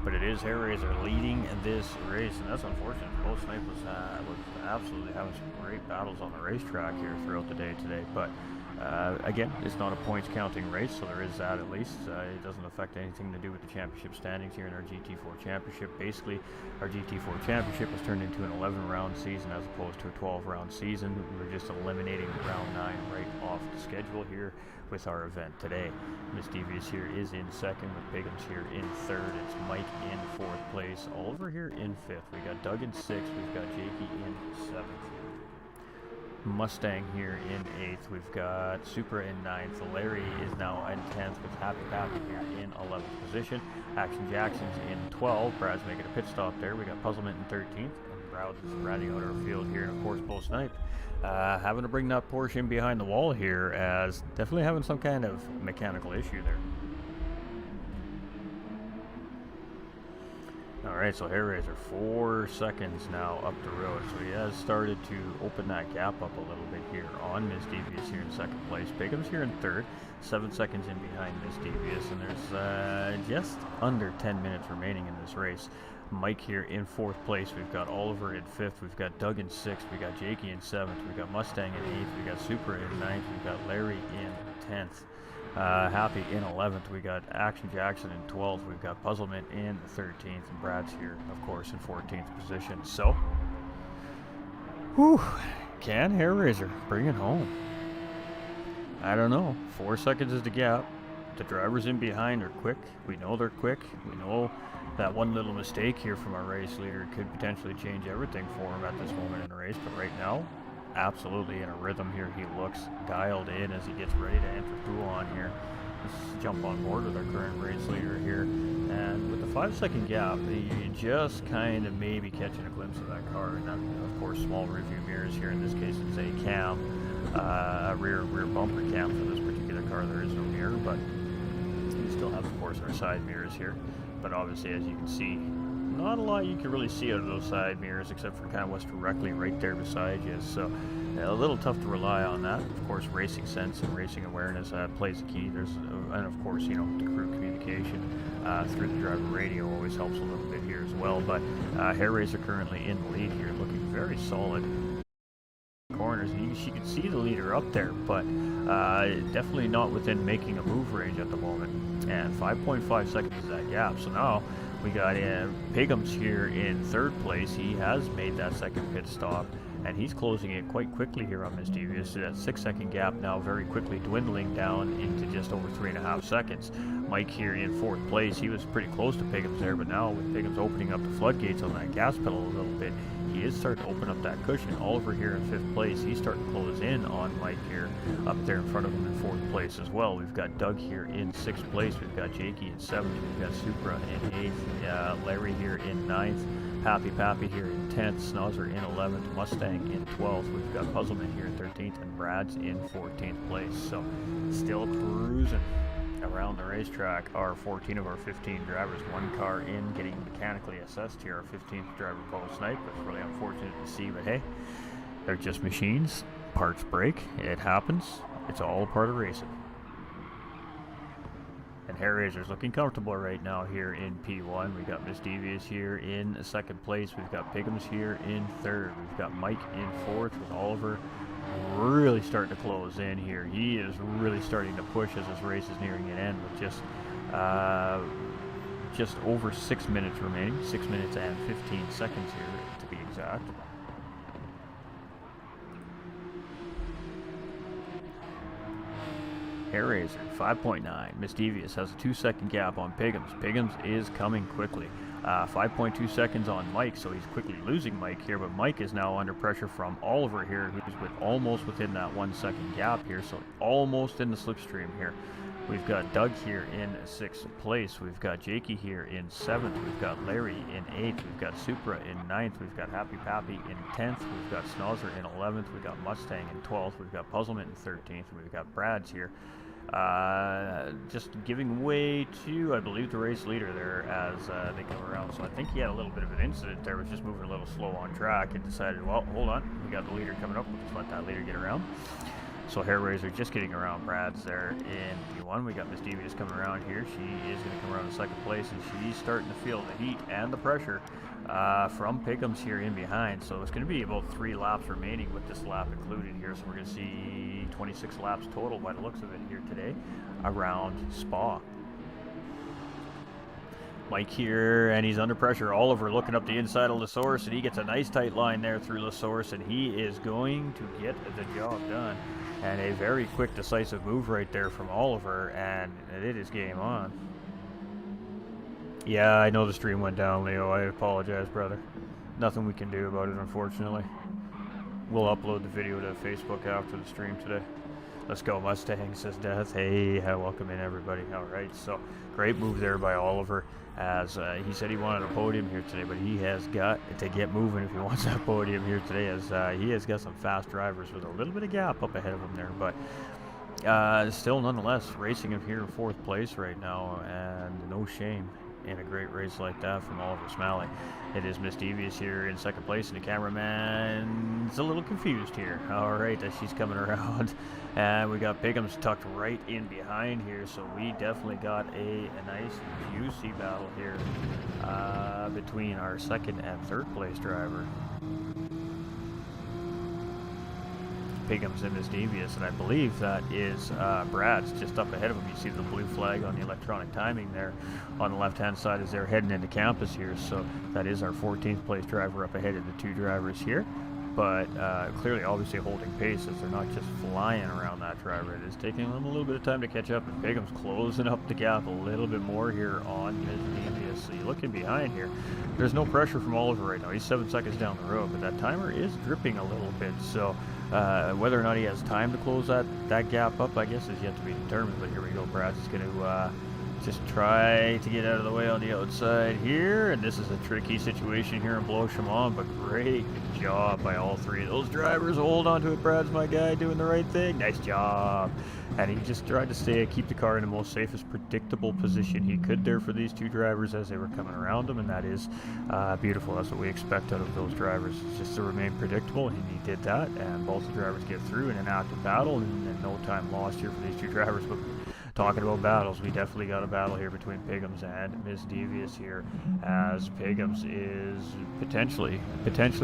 But it is Hairraiser leading this race, and that's unfortunate. Both snipers was absolutely having some great battles on the racetrack here throughout the day today. But again, it's not a points counting race, so there is that at least. It doesn't affect anything to do with the championship standings here in our GT4 championship. Basically, our GT4 championship was turned into an 11-round season as opposed to a 12-round season. We were just eliminating round 9 right off the schedule here with our event today. Miss Devious here is in second, with Piggums here in third. It's Mike in fourth place. Oliver here in fifth. We got Doug in sixth. We've got Jakey in seventh. Mustang here in 8th. We've got Supra in 9th. Larry is now in 10th with Happy Pappy here in 11th position. Action Jackson's in 12th. Brad's making a pit stop there. We got Puzzlement in 13th. And Browd is riding out our field here. And of course, Bull Snipe having to bring that Porsche in behind the wall here, as definitely having some kind of mechanical issue there. Alright, so Hairraiser 4 seconds now up the road, so he has started to open that gap up a little bit here on Miss Devious here in second place. Piggums here in third, 7 seconds in behind Miss Devious, and there's just under 10 minutes remaining in this race. Mike here in fourth place. We've got Oliver in fifth. We've got Doug in sixth. We got Jakey in seventh. We got Mustang in eighth. We got Supra in ninth. We got Larry in 10th. Happy in 11th. We got Action Jackson in 12th. We've got Puzzlement in 13th, and Brad's here, of course, in 14th position. So, whew, can Hairraiser bring it home? I don't know. 4 seconds is the gap. The drivers in behind are quick. We know they're quick. We know that one little mistake here from our race leader could potentially change everything for him at this moment in the race. But right now, absolutely in a rhythm here. He looks dialed in as he gets ready to enter Poulan here. Let's jump on board with our current race leader here. And with the 5-second gap, you just kind of maybe catching a glimpse of that car. And of course, small review mirrors here. In this case, it's a cam, a rear bumper cam for this particular car. There is no mirror, but we still have, of course, our side mirrors here. But obviously, as you can see, not a lot you can really see out of those side mirrors, except for kind of what's directly right there beside you. So a little tough to rely on that. Of course, racing sense and racing awareness plays a key. And of course, you know, the crew communication through the driver radio always helps a little bit here as well. But Hairraiser currently in the lead here, looking very solid. Corners, and you can see the leader up there, but definitely not within making a move range at the moment. And 5.5 seconds is that gap. So now we got Piggums here in third place. He has made that second pit stop, and he's closing it quite quickly here on Miss Devious. That 6-second gap now very quickly dwindling down into just over 3.5 seconds. Mike here in fourth place. He was pretty close to Piggums there, but now with Piggums opening up the floodgates on that gas pedal a little bit, he is starting to open up that cushion. Oliver here in fifth place. He's starting to close in on Mike here up there in front of him in fourth place as well. We've got Doug here in sixth place. We've got Jakey in seventh. We've got Supra in eighth. Larry here in ninth. Happy Pappy here in 10th. Snozzer in 11th. Mustang in 12th. We've got Puzzlement here in 13th. And Brad's in 14th place. So still cruising around the racetrack are 14 of our 15 drivers. One car in, getting mechanically assessed here. Our 15th driver, Bull Snipe. It's really unfortunate to see, but hey, they're just machines. Parts break. It happens. It's all a part of racing. And Hairraiser's looking comfortable right now here in P1. We've got Miss Devious here in second place. We've got Piggums here in third. We've got Mike in fourth with Oliver really starting to close in here. He is really starting to push as this race is nearing an end with just over 6 minutes remaining. 6 minutes and 15 seconds here to be exact. Hairraiser 5.9. Miss Devious has a 2-second gap on Piggums. Piggums is coming quickly. 5.2 seconds on Mike, so he's quickly losing Mike here, but Mike is now under pressure from Oliver here, who's almost within that 1-second gap here, so almost in the slipstream here. We've got Doug here in 6th place. We've got Jakey here in 7th. We've got Larry in 8th. We've got Supra in 9th. We've got Happy Pappy in 10th. We've got Snozzer in 11th. We've got Mustang in 12th. We've got Puzzlement in 13th. And we've got Brad's here just giving way to, I believe, the race leader there as they come around. So I think he had a little bit of an incident there, was just moving a little slow on track and decided, well, hold on, we got the leader coming up, we'll just let that leader get around. So Hair Razor just getting around Brad's there in P1. We got Miss Devious coming around here. She is going to come around in second place, and she's starting to feel the heat and the pressure from Pickham's here in behind. So it's going to be about 3 laps remaining with this lap included here. So we're going to see 26 laps total by the looks of it here today around Spa. Mike here, and he's under pressure. Oliver looking up the inside of LaSource, and he gets a nice tight line there through LaSource, and he is going to get the job done. And a very quick, decisive move right there from Oliver, and it is game on. Yeah, I know the stream went down, Leo. I apologize, brother. Nothing we can do about it, unfortunately. We'll upload the video to Facebook after the stream today. Let's go, Mustang, says Death. Hey, welcome in, everybody. All right, so great move there by Oliver, as he said he wanted a podium here today, but he has got to get moving if he wants that podium here today, as he has got some fast drivers with a little bit of gap up ahead of him there. But still, nonetheless, racing him here in 4th place right now, and no shame in a great race like that from Oliver Smalley. It is Miss Devious here in 2nd place, and the cameraman's a little confused here. All right, as she's coming around, and we got Pickham's tucked right in behind here, so we definitely got a nice juicy battle here between our 2nd and 3rd place driver. Pickham's and Miss Devious, and I believe that is Brad's just up ahead of him. You see the blue flag on the electronic timing there on the left-hand side as they're heading into campus here. So that is our 14th place driver up ahead of the 2 drivers here. But clearly, obviously holding pace as they're not just flying around that driver. It is taking them a little bit of time to catch up, and Pickham's closing up the gap a little bit more here on Miss Devious. So you look in behind here, there's no pressure from Oliver right now. He's 7 seconds down the road, but that timer is dripping a little bit. So whether or not he has time to close that gap up, I guess, is yet to be determined. But here we go. Brad's just going to just try to get out of the way on the outside here. And this is a tricky situation here in Blois-Chaumont, but great job by all 3 of those drivers. Hold on to it, Brad's my guy, doing the right thing. Nice job. And he just tried to keep the car in the most safest, predictable position he could there for these 2 drivers as they were coming around him, and that is beautiful. That's what we expect out of those drivers, just to remain predictable, and he did that, and both the drivers get through in an active battle, and no time lost here for these 2 drivers. But talking about battles, we definitely got a battle here between Pickham's and Miss Devious here, as Pickham's is potentially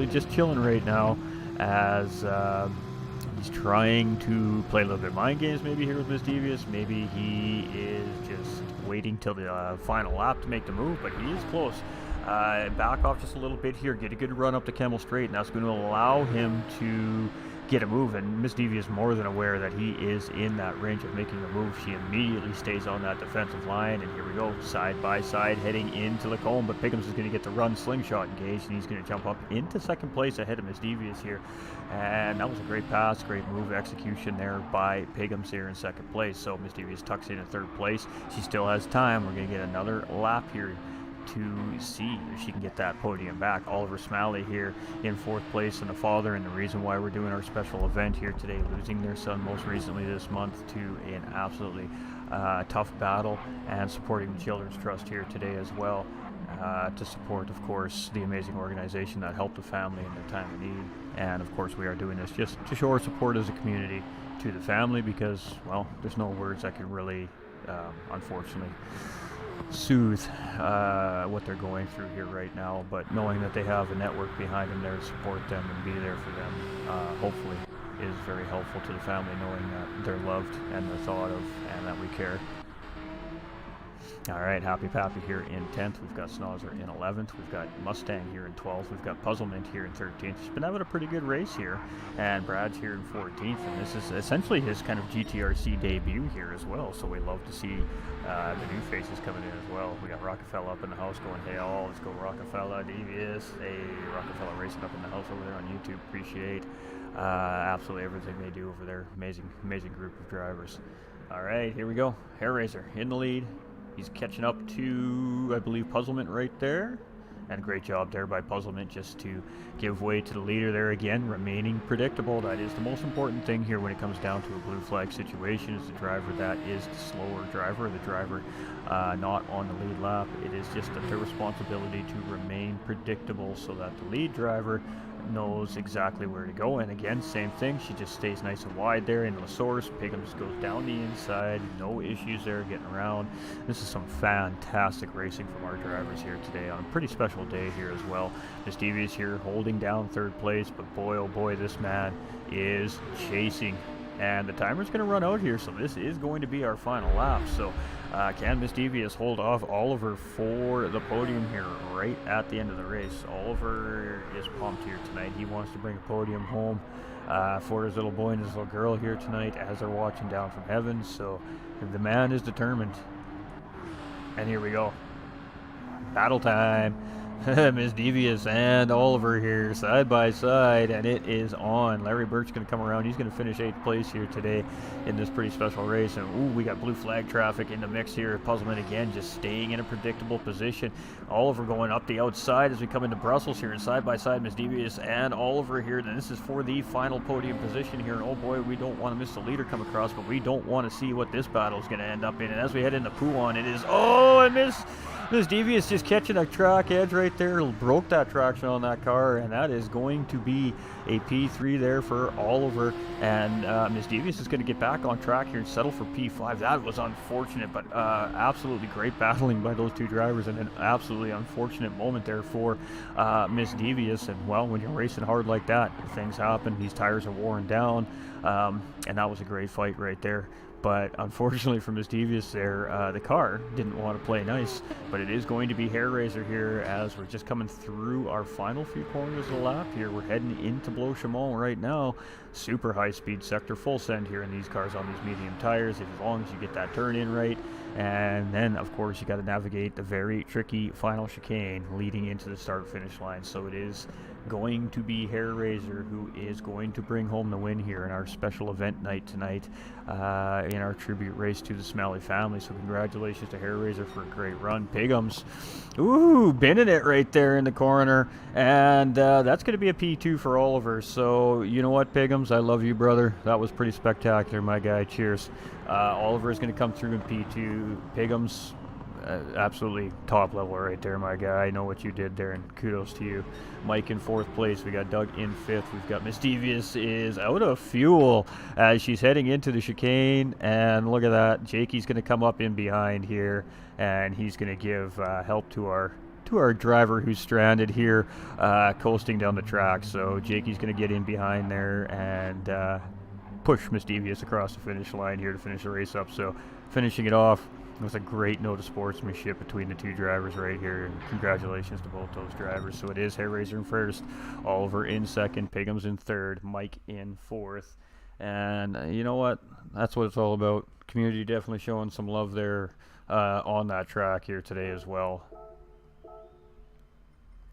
just chilling right now, as he's trying to play a little bit of mind games maybe here with Miss Devious. Maybe he is just waiting till the final lap to make the move, but he is close. Back off just a little bit here, get a good run up to Kemmel Straight, and that's going to allow him to get a move. And Miss Devious is more than aware that he is in that range of making a move. She immediately stays on that defensive line, and here we go, side by side heading into Lacombe. But Pickham's is going to get the run slingshot engaged, and he's going to jump up into 2nd place ahead of Miss Devious here. And that was a great pass, great move execution there by Pickham's here in 2nd place. So Miss Devious tucks in 3rd place. She still has time. We're going to get another lap here to see if she can get that podium back. Oliver Smalley here in 4th place, and the father, and the reason why we're doing our special event here today, losing their son most recently this month to an absolutely tough battle, and supporting the Children's Trust here today as well, to support, of course, the amazing organization that helped the family in their time of need. And of course, we are doing this just to show our support as a community to the family, because, well, there's no words that can really unfortunately soothe what they're going through here right now. But knowing that they have a network behind them there to support them and be there for them, hopefully is very helpful to the family, knowing that they're loved and they're thought of and that we care. All right, Happy Pappy here in 10th. We've got Snozzer in 11th. We've got Mustang here in 12th. We've got Puzzlement here in 13th. He's been having a pretty good race here. And Brad's here in 14th. And this is essentially his kind of GTRC debut here as well. So we love to see the new faces coming in as well. We got Rockefeller up in the house going, hey all, let's go Rockefeller, Devious. Hey, Rockefeller racing up in the house over there on YouTube. Appreciate absolutely everything they do over there. Amazing group of drivers. All right, here we go. Hair Razor in the lead. He's catching up to, I believe, Puzzlement right there. And great job there by Puzzlement just to give way to the leader there again, remaining predictable. That is the most important thing here when it comes down to a blue flag situation, is the driver that is the slower driver, the driver not on the lead lap. It is just their responsibility to remain predictable so that the lead driver knows exactly where to go. And again, same thing, she just stays nice and wide there into the source. Piggums goes down the inside, no issues there getting around. This is some fantastic racing from our drivers here today on a pretty special day here as well. Miss Devious here holding down third place, but boy oh boy, this man is chasing, and the timer's going to run out here, so this is going to be our final lap. So can Miss Devious hold off Oliver for the podium here right at the end of the race? Oliver is pumped here tonight. He wants to bring a podium home for his little boy and his little girl here tonight as they're watching down from heaven. So the man is determined. And here we go. Battle time. Miss Devious and Oliver here side by side, and it is on. Larry Burke's going to come around. He's going to finish 8th place here today in this pretty special race. And ooh, we got blue flag traffic in the mix here. Puzzlement again just staying in a predictable position. Oliver going up the outside as we come into Brussels here, and side by side Miss Devious and Oliver here. And this is for the final podium position here. And oh boy, we don't want to miss the leader come across, but we don't want to see what this battle is going to end up in. And as we head into Pouan, it is, oh, and Miss Devious just catching a track edge right there, broke that traction on that car, and that is going to be a P3 there for Oliver. And Miss Devious is going to get back on track here and settle for P5. That was unfortunate, but absolutely great battling by those two drivers, and an absolutely unfortunate moment there for Miss Devious. And well, when you're racing hard like that, things happen. These tires are worn down, and that was a great fight right there. But unfortunately for Miss Devious there, the car didn't want to play nice. But it is going to be hair raiser here as we're just coming through our final few corners of the lap here. We're heading into Blois-Chaumont right now. Super high speed sector, full send here in these cars on these medium tires, as long as you get that turn in right. And then of course you got to navigate the very tricky final chicane leading into the start finish line. So it is going to be Hair Raiser who is going to bring home the win here in our special event night tonight, in our tribute race to the Smalley family. So congratulations to Hair Raiser for a great run. Piggums, ooh, binning it right there in the corner, and that's going to be a P2 for Oliver. So you know what, Piggums, I love you, brother. That was pretty spectacular, my guy. Cheers. Oliver is going to come through in P2. Piggums, absolutely top level right there, my guy. I know what you did there, and kudos to you. Mike in 4th place. We got Doug in 5th. We've got Miss Devious is out of fuel as she's heading into the chicane, and look at that. Jakey's going to come up in behind here, and he's going to give help to our driver who's stranded here, coasting down the track. So Jakey's going to get in behind there and push Miss Devious across the finish line here to finish the race up. So finishing it off with a great note of sportsmanship between the two drivers right here, and congratulations to both those drivers. So it is Hair Raiser in 1st, Oliver in 2nd, Piggums in 3rd, Mike in 4th. And you know what? That's what it's all about. Community definitely showing some love there on that track here today as well.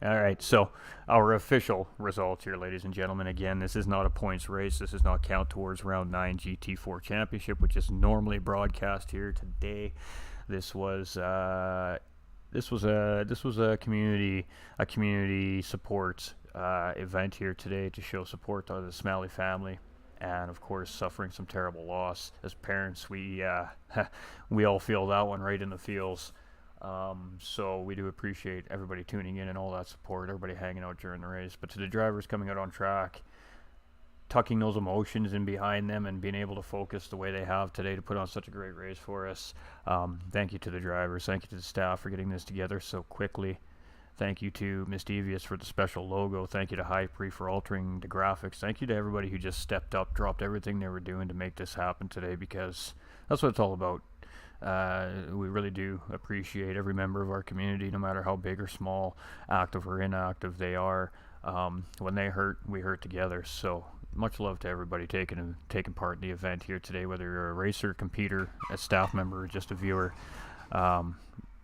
All right, so our official results here, ladies and gentlemen. Again, this is not a points race. This does not count towards Round 9 GT4 Championship, which is normally broadcast here today. This was a community support event here today to show support to the Smalley family, and of course suffering some terrible loss. As parents, we all feel that one right in the feels. So we do appreciate everybody tuning in and all that support, everybody hanging out during the race. But to the drivers coming out on track, tucking those emotions in behind them and being able to focus the way they have today to put on such a great race for us, thank you to the drivers. Thank you to the staff for getting this together so quickly. Thank you to Miss Devious for the special logo. Thank you to Hypre for altering the graphics. Thank you to everybody who just stepped up, dropped everything they were doing to make this happen today, because that's what it's all about. We really do appreciate every member of our community, no matter how big or small, active or inactive they are. When they hurt, we hurt together. So much love to everybody taking part in the event here today, whether you're a racer, competitor, a staff member, or just a viewer.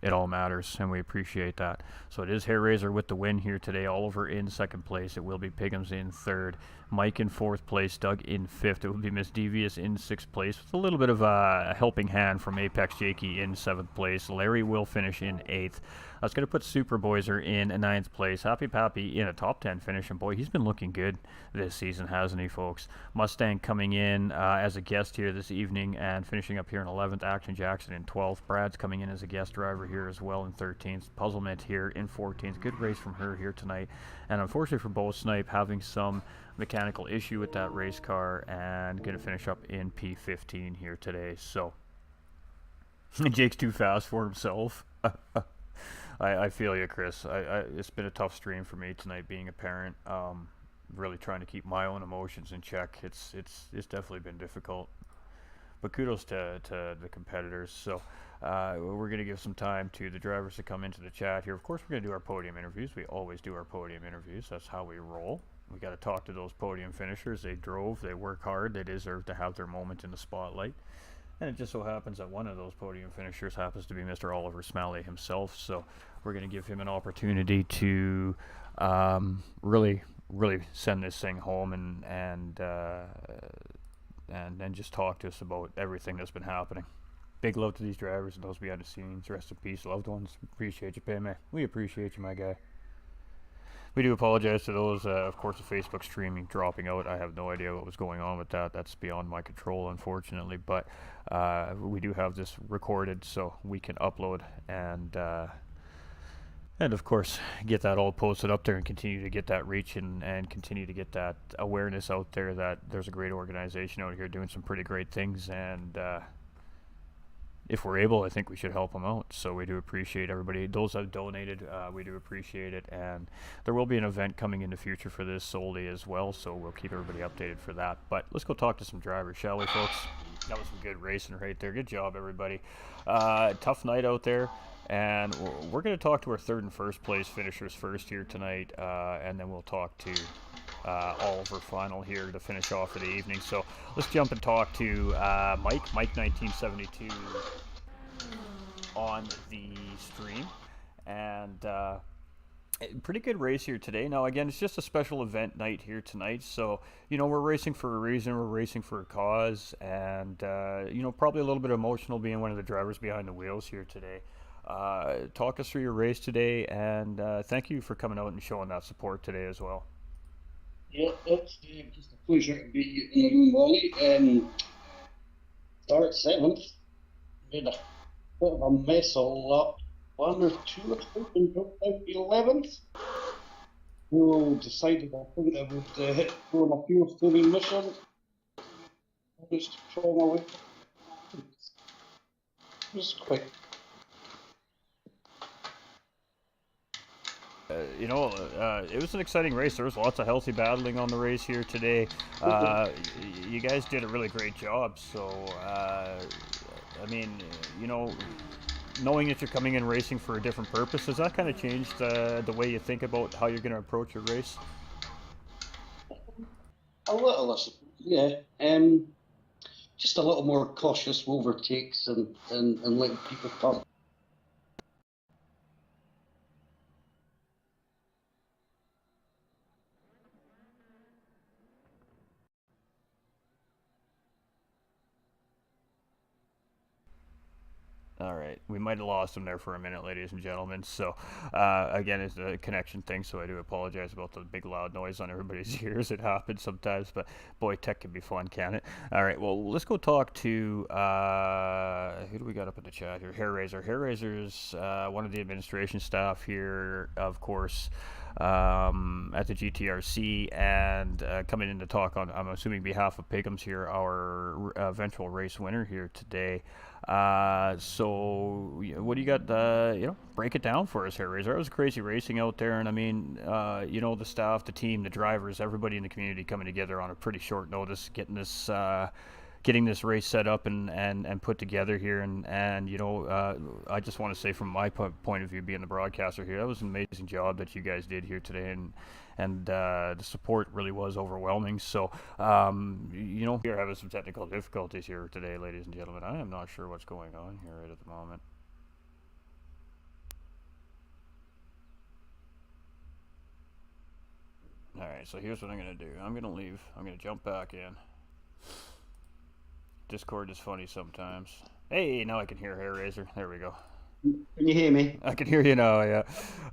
it all matters, and we appreciate that. So it is Hair Razor with the win here today. Oliver in second place. It will be Piggums in third. Mike in fourth place. Doug in fifth. It will be Miss Devious in sixth place with a little bit of a helping hand from Apex Jakey in seventh place. Larry will finish in eighth. I was going to put Superboyzer in ninth place. Happy Pappy in a top 10 finish, and boy, he's been looking good this season, hasn't he, folks? Mustang coming in as a guest here this evening and finishing up here in 11th. Action Jackson in 12th. Brad's coming in as a guest driver here as well in 13th. Puzzlement here in 14th. Good race from her here tonight. And unfortunately for Bo Snipe, having some mechanical issue with that race car and going to finish up in P15 here today. So Jake's too fast for himself. I feel you, Chris. It's been a tough stream for me tonight, being a parent. Really trying to keep my own emotions in check. It's definitely been difficult. But kudos to the competitors. So we're going to give some time to the drivers to come into the chat here. Of course, we're going to do our podium interviews. We always do our podium interviews. That's how we roll. We got to talk to those podium finishers. They drove. They work hard. They deserve to have their moment in the spotlight. And it just so happens that one of those podium finishers happens to be Mr. Oliver Smalley himself. So we're going to give him an opportunity to really send this thing home and then just talk to us about everything that's been happening. Big love to these drivers and those behind the scenes. Rest in peace, loved ones. Appreciate you, Payme. We appreciate you, my guy. We do apologize to those, of course, the Facebook streaming dropping out. I have no idea what was going on with that. That's beyond my control, unfortunately. But we do have this recorded, so we can upload and of course, get that all posted up there and continue to get that reach and continue to get that awareness out there that there's a great organization out here doing some pretty great things. And if we're able, I think we should help them out. So we do appreciate everybody. Those that have donated, we do appreciate it. And there will be an event coming in the future for this solely as well. So we'll keep everybody updated for that. But let's go talk to some drivers, shall we, folks? That was some good racing right there. Good job, everybody. Tough night out there. And we're going to talk to our third and first place finishers first here tonight. And then we'll talk to Oliver final here to finish off for the evening. So let's jump and talk to Mike 1972 on the stream. And pretty good race here today. Now again, it's just a special event night here tonight, so you know, we're racing for a reason, we're racing for a cause, and you know, probably a little bit emotional being one of the drivers behind the wheels here today. Talk us through your race today, and thank you for coming out and showing that support today as well. Yeah, it's just a pleasure to be in Molly. Start 7th, made a bit of a mess all up. 1 or 2, I think, and dropped out the 11th. We decided, I think, I would go on a pure steering mission. Just trying away. Just quick. You know, it was an exciting race. There was lots of healthy battling on the race here today. You guys did a really great job. So, I mean, you know, knowing that you're coming in racing for a different purpose, has that kind of changed the way you think about how you're going to approach your race? A little, yeah. Just a little more cautious overtakes and letting people come. All right, we might have lost him there for a minute, ladies and gentlemen. So, again, it's a connection thing, so I do apologize about the big loud noise on everybody's ears. It happens sometimes, but boy, tech can be fun, can it? All right, well, let's go talk to, who do we got up in the chat here? Hair Razor. Hair Razor's one of the administration staff here, of course, at the GTRC, and coming in to talk on, I'm assuming, behalf of Piggums here, our eventual race winner here today. So what do you got, you know, break it down for us here, Razor. It was crazy racing out there, and I mean, you know, the staff, the team, the drivers, everybody in the community coming together on a pretty short notice, getting this race set up and put together here, and you know, I just want to say from my point of view, being the broadcaster here, that was an amazing job that you guys did here today, and the support really was overwhelming. So, you know, we're having some technical difficulties here today, ladies and gentlemen. I am not sure what's going on here right at the moment. Alright, so here's what I'm going to do. I'm going to leave. I'm going to jump back in. Discord is funny sometimes. Hey, now I can hear Hair Razor. There we go. Can you hear me? I can hear you now, yeah.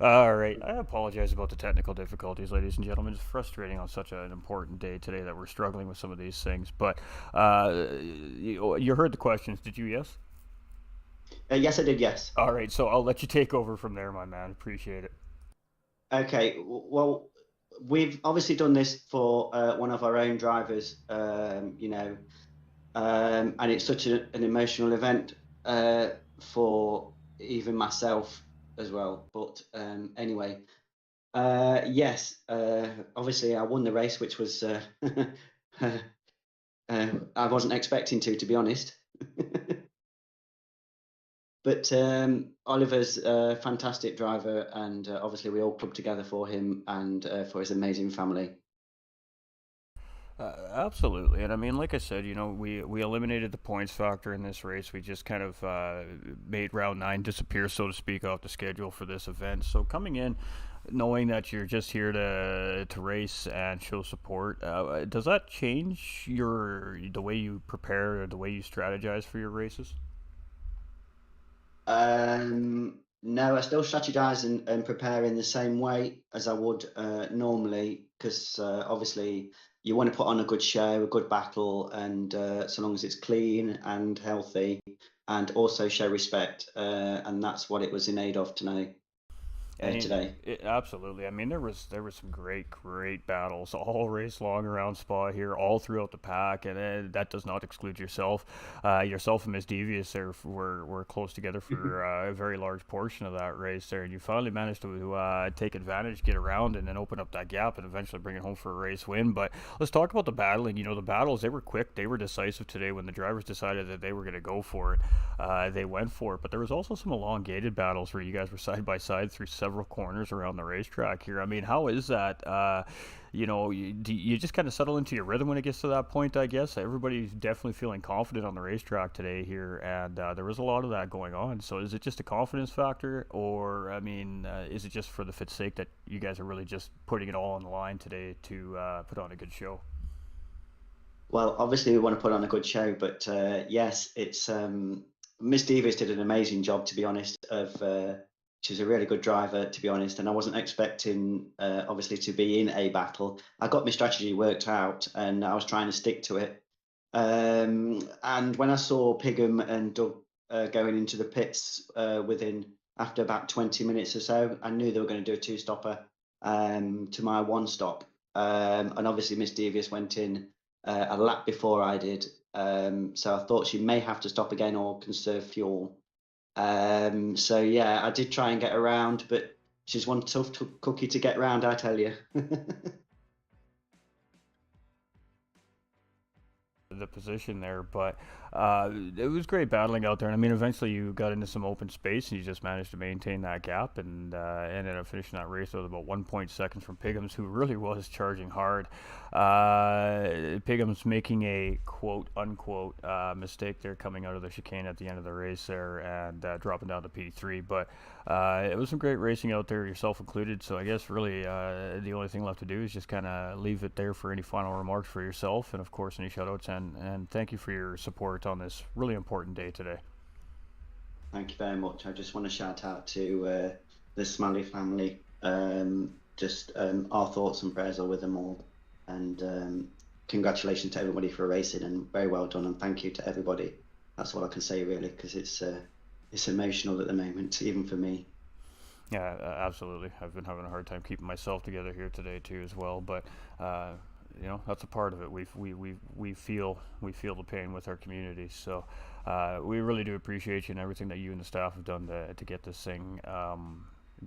Alright, I apologize about the technical difficulties, ladies and gentlemen. It's frustrating on such an important day today that we're struggling with some of these things. But you heard the questions, did you, yes? Yes, I did. Yes. Alright, so I'll let you take over from there, my man. Appreciate it. Okay. Well, we've obviously done this for one of our own drivers. And it's such an emotional event for even myself as well. But anyway, yes, obviously I won the race, which was I wasn't expecting to be honest. But Oliver's a fantastic driver, and obviously we all clubbed together for him and for his amazing family. Absolutely, and I mean, like I said, we eliminated the points factor in this race. We just kind of made round 9 disappear, so to speak, off the schedule for this event. So coming in, knowing that you're just here to race and show support, does that change the way you prepare or the way you strategize for your races? No, I still strategize and prepare in the same way as I would normally, because obviously you want to put on a good show, a good battle, and so long as it's clean and healthy, and also show respect, and that's what it was in aid of tonight, today. Absolutely. I mean, there was some great battles all race long around Spa here, all throughout the pack, and that does not exclude yourself. Yourself and Miss Devious there were close together for a very large portion of that race there, and you finally managed to take advantage, get around, and then open up that gap, and eventually bring it home for a race win. But let's talk about the battling. The battles, they were quick, they were decisive today. When the drivers decided that they were going to go for it, they went for it. But there was also some elongated battles where you guys were side by side through several corners around the racetrack here. I mean, how is that? Do you just kind of settle into your rhythm when it gets to that point, I guess? Everybody's definitely feeling confident on the racetrack today here, and there was a lot of that going on. So is it just a confidence factor, or, I mean, is it just for the fit's sake that you guys are really just putting it all on the line today to put on a good show? Well, obviously we want to put on a good show, but yes, it's Miss Davis did an amazing job, to be honest. She's a really good driver, to be honest, and I wasn't expecting obviously to be in a battle. I got my strategy worked out, and I was trying to stick to it. And when I saw Pigham and Doug going into the pits within after about 20 minutes or so, I knew they were going to do a two-stopper to my one stop. And obviously Miss Devious went in a lap before I did. So I thought she may have to stop again or conserve fuel. So yeah, I did try and get around, but she's one tough cookie to get around, I tell you. The position there, but it was great battling out there. And I mean, eventually you got into some open space and you just managed to maintain that gap and ended up finishing that race with about 1 point seconds from Piggums, who really was charging hard. Piggums making a quote unquote mistake there coming out of the chicane at the end of the race there and dropping down to P3. But it was some great racing out there, yourself included. So I guess really the only thing left to do is just kind of leave it there for any final remarks for yourself, and of course any shoutouts, and thank you for your support on this really important day today. Thank you very much. I just want to shout out to the Smalley family. Just our thoughts and prayers are with them all. And congratulations to everybody for racing, and very well done. And thank you to everybody. That's all I can say really, because it's emotional at the moment, even for me. Yeah, absolutely. I've been having a hard time keeping myself together here today too, as well. But that's a part of it. We feel the pain with our community. So we really do appreciate you and everything that you and the staff have done to get this thing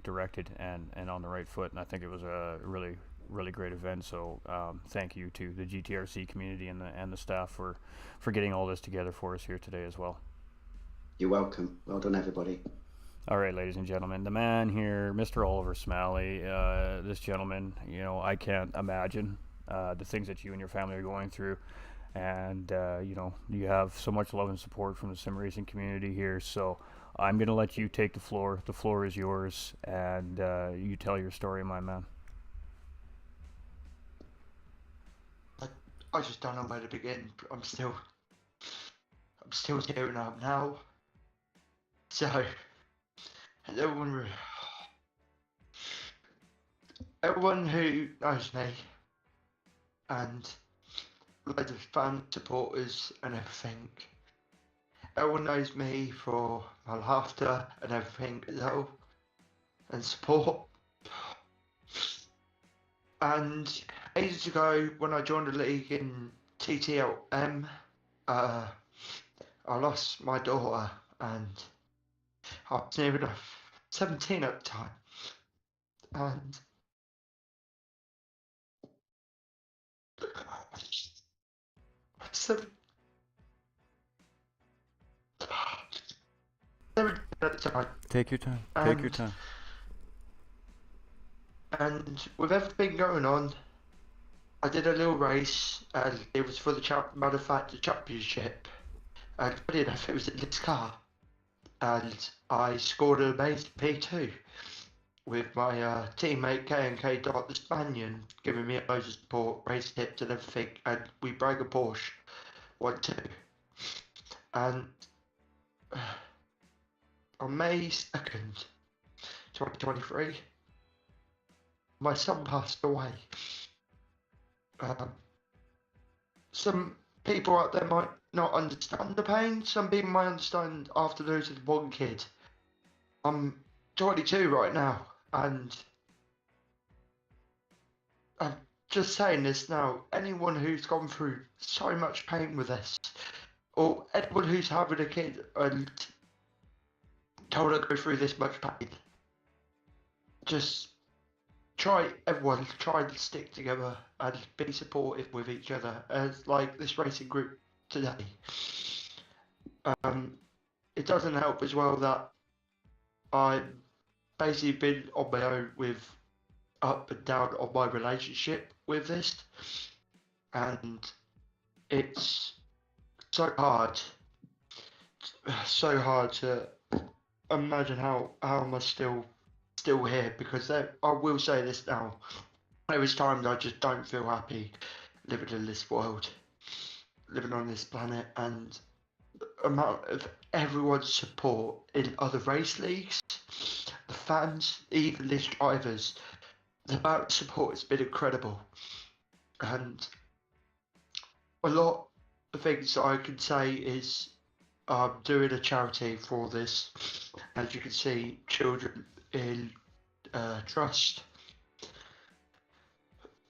directed and on the right foot. And I think it was a really great event. So thank you to the GTRC community and the staff for getting all this together for us here today as well. You're welcome. Well done, everybody. All right, ladies and gentlemen, the man here, Mr. Oliver Smalley, this gentleman, I can't imagine the things that you and your family are going through. And, you have so much love and support from the sim racing community here. So I'm going to let you take the floor. The floor is yours, and you tell your story, my man. I just don't know where to begin. I'm still tearing up now. So, everyone who knows me, and loads of fan supporters and everything, everyone knows me for my laughter and everything as well, and support. And ages ago, when I joined the league in TTLM, I lost my daughter, and I was near enough 17 at the time, and seven at the time. Take your time. Take your time. And with everything going on, I did a little race, and it was for the manufacturer championship. And funny enough, it was in this car, and I scored an amazing P2 with my teammate K&K Dot the Spaniard giving me loads of support, race tips and everything, and we broke a Porsche 1-2. And on May 2nd, 2023, my son passed away. Some people out there might not understand the pain. Some people might understand after losing one kid. I'm 22 right now, and I'm just saying this now. Anyone who's gone through so much pain with this, or anyone who's having a kid and don't want to go through this much pain, just everyone try to stick together and be supportive with each other, as like this racing group today. It doesn't help as well that I've basically been on my own with up and down on my relationship with this, and it's so hard to imagine how am I still here, because I will say this now, there is times I just don't feel happy living in this world, living on this planet, and the amount of everyone's support in other race leagues, the fans, even these drivers, the amount of support has been incredible. And a lot of things that I can say is I'm doing a charity for this. As you can see, children in trust.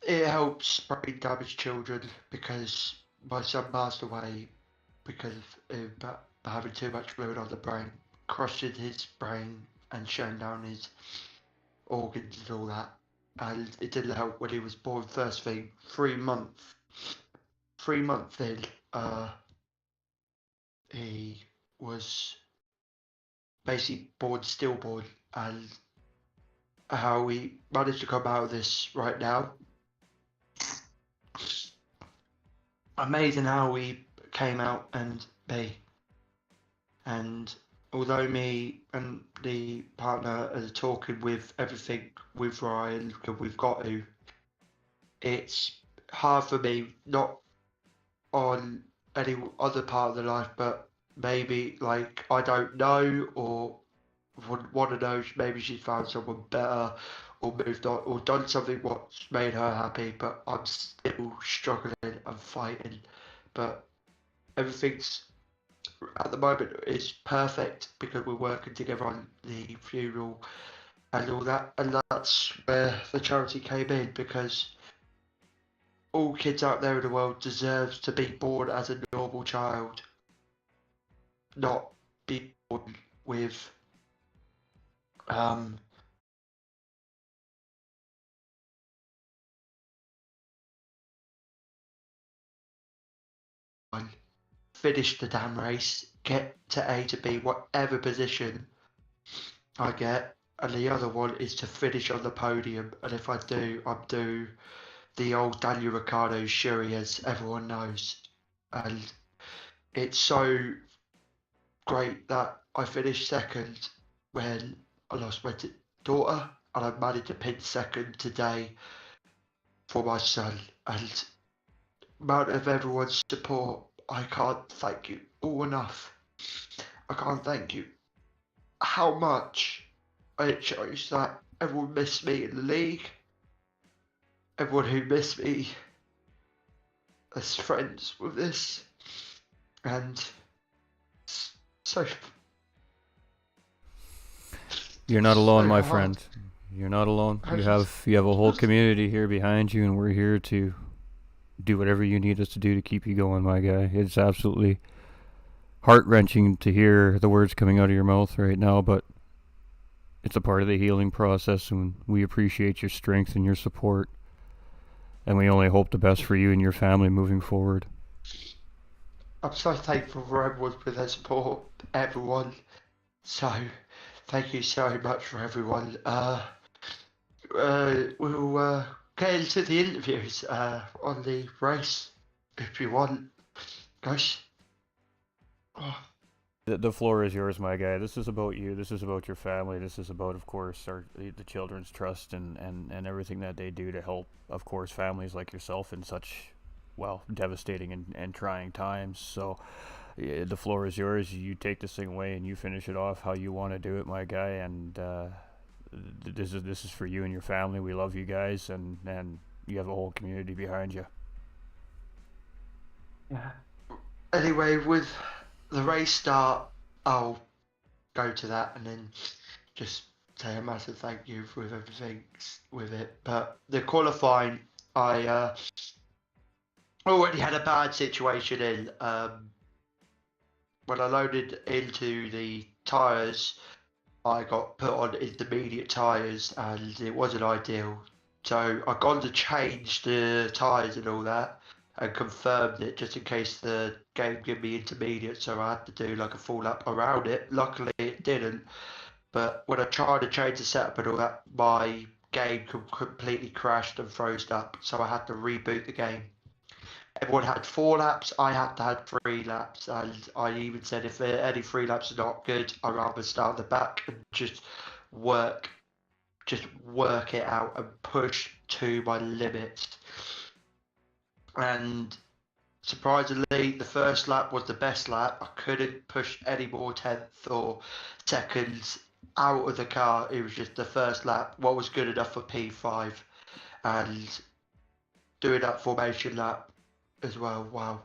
It helps brain damaged children, because my son passed away because of having too much fluid on the brain, crushing his brain and shutting down his organs and all that. And it didn't help when he was born. First thing, 3 months in, he was basically born stillborn, and how we managed to come out of this right now. Amazing how we came out and be. And although me and the partner are talking with everything with Ryan, we've got to, it's hard for me, not on any other part of the life, but maybe like I don't know, or would want to know, maybe she's found someone better or moved on or done something what's made her happy, but I'm still struggling and fighting. But everything's at the moment is perfect because we're working together on the funeral and all that, and that's where the charity came in, because all kids out there in the world deserves to be born as a normal child, not be born with finish the damn race, get to A to B, whatever position I get, and the other one is to finish on the podium. And if I do, I'll do the old Daniel Ricciardo Shuri, as everyone knows. And it's so great that I finished second when I lost my daughter, and I managed to pin second today for my son. And amount of everyone's support. I can't thank you all enough. I can't thank you how much it shows that everyone missed me in the league. Everyone who missed me as friends with this. And so You're not alone, so my hard. friend. You're not alone. I You just- have a whole community here behind you, and we're here to do whatever you need us to do to keep you going, my guy. It's absolutely heart-wrenching to hear the words coming out of your mouth right now, but it's a part of the healing process, and we appreciate your strength and your support, and we only hope the best for you and your family moving forward. I'm so thankful for everyone for their support, everyone. So, thank you so much for everyone. We'll get into the interviews on the race if you want, guys. Oh, The floor is yours, my guy. This is about you. This is about your family. This is about, of course, the children's trust and everything that they do to help, of course, families like yourself in such, well, devastating and trying times. So the floor is yours. You take this thing away and you finish it off how you want to do it, my guy. And this is for you and your family. We love you guys, and you have a whole community behind you. yeah. Anyway, with the race start, I'll go to that and then just say a massive thank you with everything with it. But the qualifying, I already had a bad situation in. When I loaded into the tyres, I got put on intermediate tyres and it wasn't ideal. So I got to change the tyres and all that and confirmed it just in case the game gave me intermediate, so I had to do like a full lap around it. Luckily it didn't, but when I tried to change the setup and all that, my game completely crashed and froze up, so I had to reboot the game. Everyone had 4 laps, I had to have 3 laps, and I even said if any 3 laps are not good, I'd rather start at the back and just work it out and push to my limits. And surprisingly, the first lap was the best lap. I couldn't push any more 10th or seconds out of the car. It was just the first lap, what was good enough for P5, and doing that formation lap as well. Wow,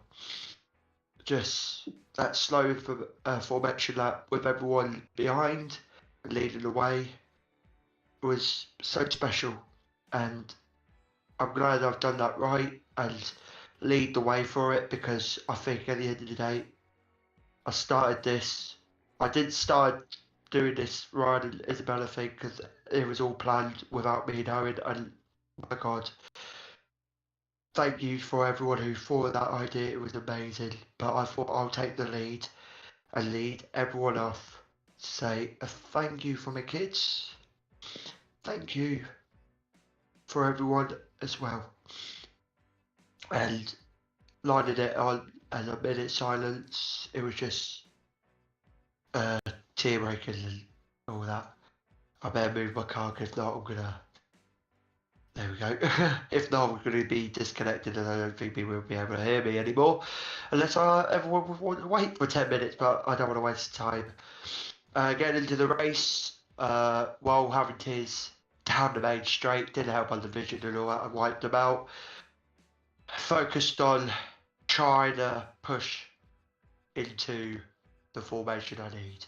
just that slow formation lap with everyone behind and leading the way was so special, and I'm glad I've done that right and lead the way for it, because I think at the end of the day, I didn't start doing this riding Isabella thing because it was all planned without me knowing, and my God, thank you for everyone who thought of that idea, it was amazing. But I thought I'll take the lead and lead everyone off to say a thank you for my kids. Thank you for everyone as well. And lining it on and a minute silence, it was just tear breaking and all that. I better move my car, because if not I'm gonna, there we go. If not, I'm gonna be disconnected and I don't think people will be able to hear me anymore, unless everyone would want to wait for 10 minutes, but I don't want to waste time. Getting into the race, while having tears down the main straight, didn't help on the vision and all that, I wiped them out. Focused on trying to push into the formation I need.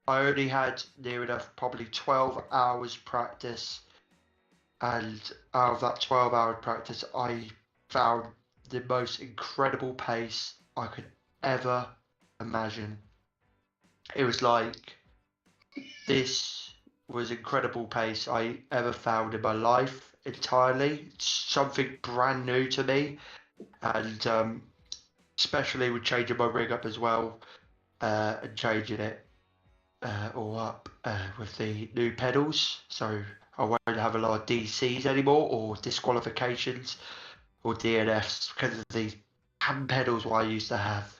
I only had near enough probably 12 hours practice, and out of that 12 hour practice I found the most incredible pace I could ever imagine. It was like, this was incredible pace I ever found in my life entirely. Something brand new to me, and especially with changing my rig up as well, and changing it all up with the new pedals, so I won't have a lot of DCs anymore, or disqualifications, or DNFs, because of the hand pedals what I used to have.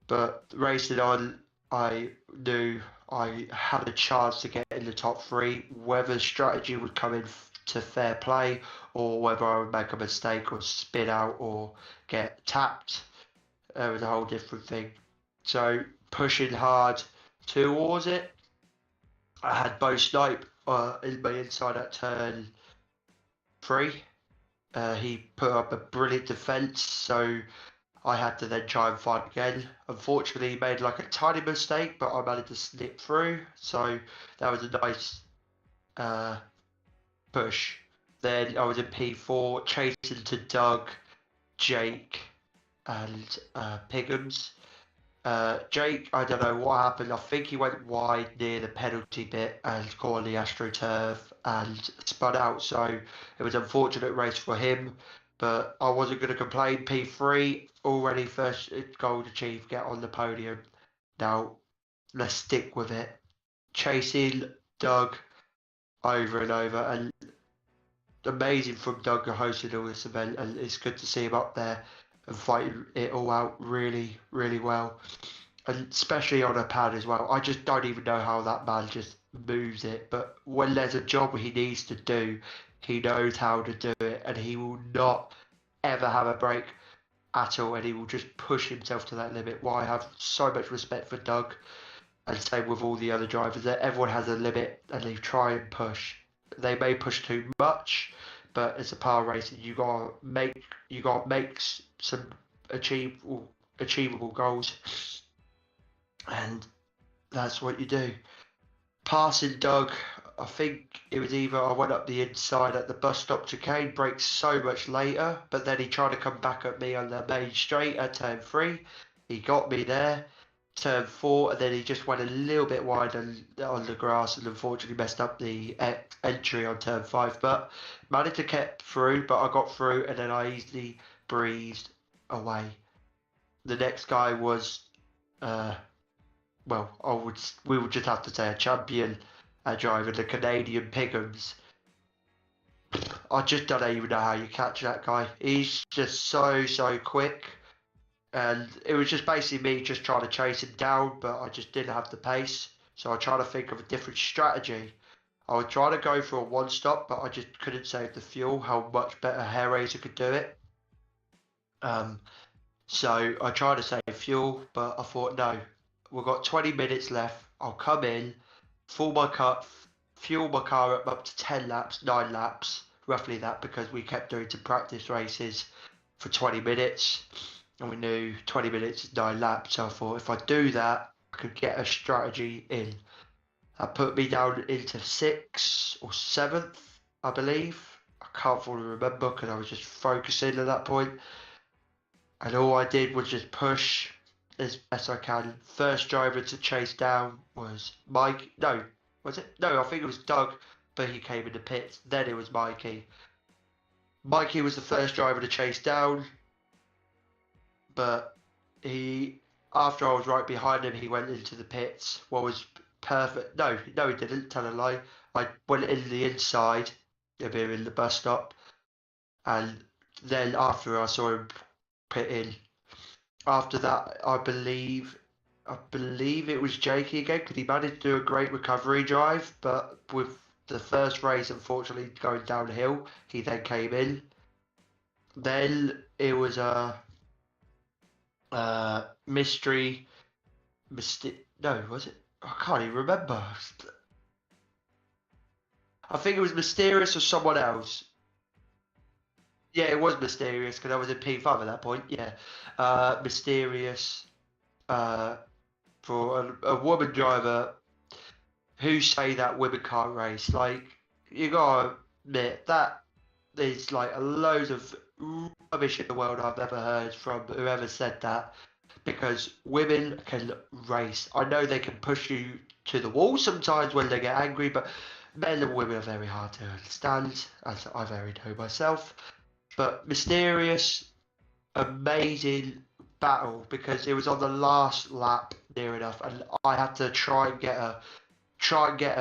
But racing on, I knew I had a chance to get in the top 3. Whether strategy would come in to fair play, or whether I would make a mistake or spin out or get tapped. It was a whole different thing. So pushing hard towards it, I had Bo Snipe in my inside at turn 3. He put up a brilliant defence, so I had to then try and fight again. Unfortunately, he made like a tiny mistake, but I managed to slip through, so that was a nice push. Then I was in P4, chasing to Doug, Jake, and Piggins. Jake, I don't know what happened. I think he went wide near the penalty bit and got on the AstroTurf and spun out. So it was an unfortunate race for him, but I wasn't going to complain. P3, already first goal achieved, get on the podium. Now, let's stick with it. Chasing Doug over and over, and amazing from Doug hosting all this event, and it's good to see him up there and fighting it all out really, really well. And especially on a pad as well. I just don't even know how that man just moves it. But when there's a job he needs to do, he knows how to do it, and he will not ever have a break at all, and he will just push himself to that limit. Why I have so much respect for Doug, and same with all the other drivers. That everyone has a limit, and they try and push. They may push too much, but it's a power race, and you gotta make some achievable goals, and that's what you do. Passing Doug, I think it was either I went up the inside at the bus stop. Chicane brakes so much later, but then he tried to come back at me on the main straight at turn 3. He got me there. Turn 4, and then he just went a little bit wide on the grass and unfortunately messed up the entry on turn 5. But managed to get through, but I got through, and then I easily breezed away. The next guy was, we would just have to say a champion driver, the Canadian Piggins. I just don't even know how you catch that guy. He's just so quick. And it was just basically me just trying to chase him down, but I just didn't have the pace. So I tried to think of a different strategy. I would try to go for a one-stop, but I just couldn't save the fuel, how much better Hair Razor could do it. So I tried to save fuel, but I thought, no, we've got 20 minutes left. I'll come in, fuel my car up to 10 laps, 9 laps, roughly that, because we kept doing some practice races for 20 minutes. And we knew 20 minutes is 9 laps. So I thought if I do that, I could get a strategy in. That put me down into 6th or 7th, I believe. I can't fully remember because I was just focusing at that point. And all I did was just push as best I can. First driver to chase down was Mike. No, was it? No, I think it was Doug, but he came in the pits. Then it was Mikey. Mikey was the first driver to chase down. But after I was right behind him, he went into the pits. What was perfect? No, he didn't. Tell a lie. I went in the inside, in the bus stop, and then after I saw him pit in. After that, I believe it was Jakey again, because he managed to do a great recovery drive, but with the first race unfortunately going downhill, he then came in. Then it was no, was it? I can't even remember. I think it was Mysterious or someone else. Yeah, it was Mysterious because I was in P5 at that point. Yeah, Mysterious for a woman driver who say that women can't race. Like, you gotta admit that there's like loads of rubbish in the world I've ever heard from whoever said that, because women can race. I know they can push you to the wall sometimes when they get angry, but men and women are very hard to understand, as I very know myself. But Mysterious, amazing battle, because it was on the last lap near enough, and I had to try and get her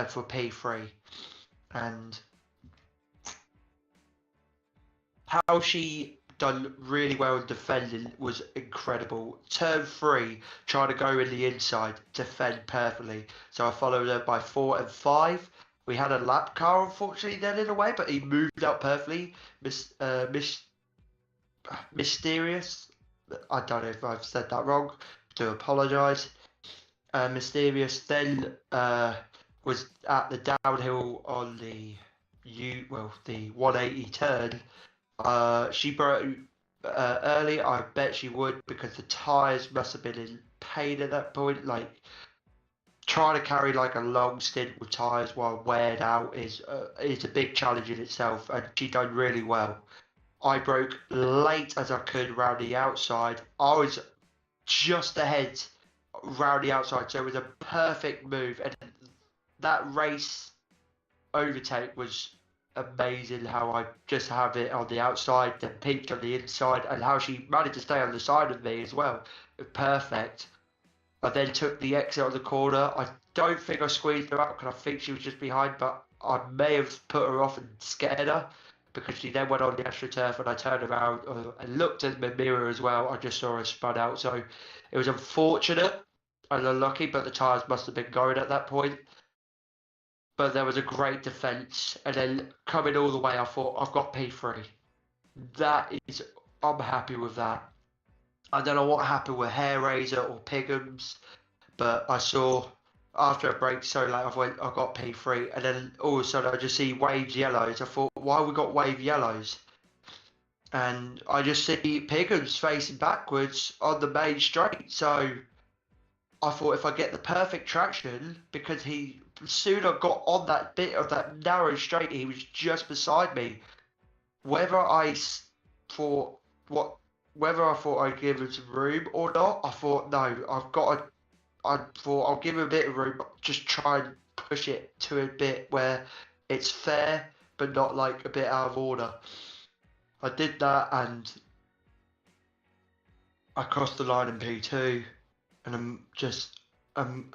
for P3, and how she done really well in defending was incredible. Turn 3, trying to go in the inside, defend perfectly. So I followed her by 4 and 5. We had a lap car, unfortunately, then in a way, but he moved out perfectly. Mysterious. I don't know if I've said that wrong. Do apologise. Mysterious then was at the downhill on the the 180 turn. She broke early. I bet she would, because the tyres must have been in pain at that point. Like, trying to carry like a long stint with tyres while weared out is a big challenge in itself, and she done really well. I broke late as I could around the outside. I was just ahead round the outside, so it was a perfect move. And that race overtake was amazing. How I just have it on the outside, then peaked on the inside, and how she managed to stay on the side of me as well. Perfect. I then took the exit on the corner. I don't think I squeezed her out because I think she was just behind, but I may have put her off and scared her, because she then went on the AstroTurf, and I turned around and looked at the mirror as well. I just saw her spun out. So it was unfortunate and unlucky, but the tyres must have been going at that point. But there was a great defence, and then coming all the way, I thought, I've got P3. I'm happy with that. I don't know what happened with Hair Razor or Pigums, but I saw after a break so late, I got P3, and then all of a sudden I just see waves yellows. I thought, why we got wave yellows? And I just see Pigums facing backwards on the main straight. So I thought, if I get the perfect traction, because he soon I got on that bit of that narrow straight, he was just beside me. Whether I thought what, whether I thought I'd give him some room or not, I thought no, I thought I'll give him a bit of room, just try and push it to a bit where it's fair, but not like a bit out of order. I did that, and I crossed the line in P2, and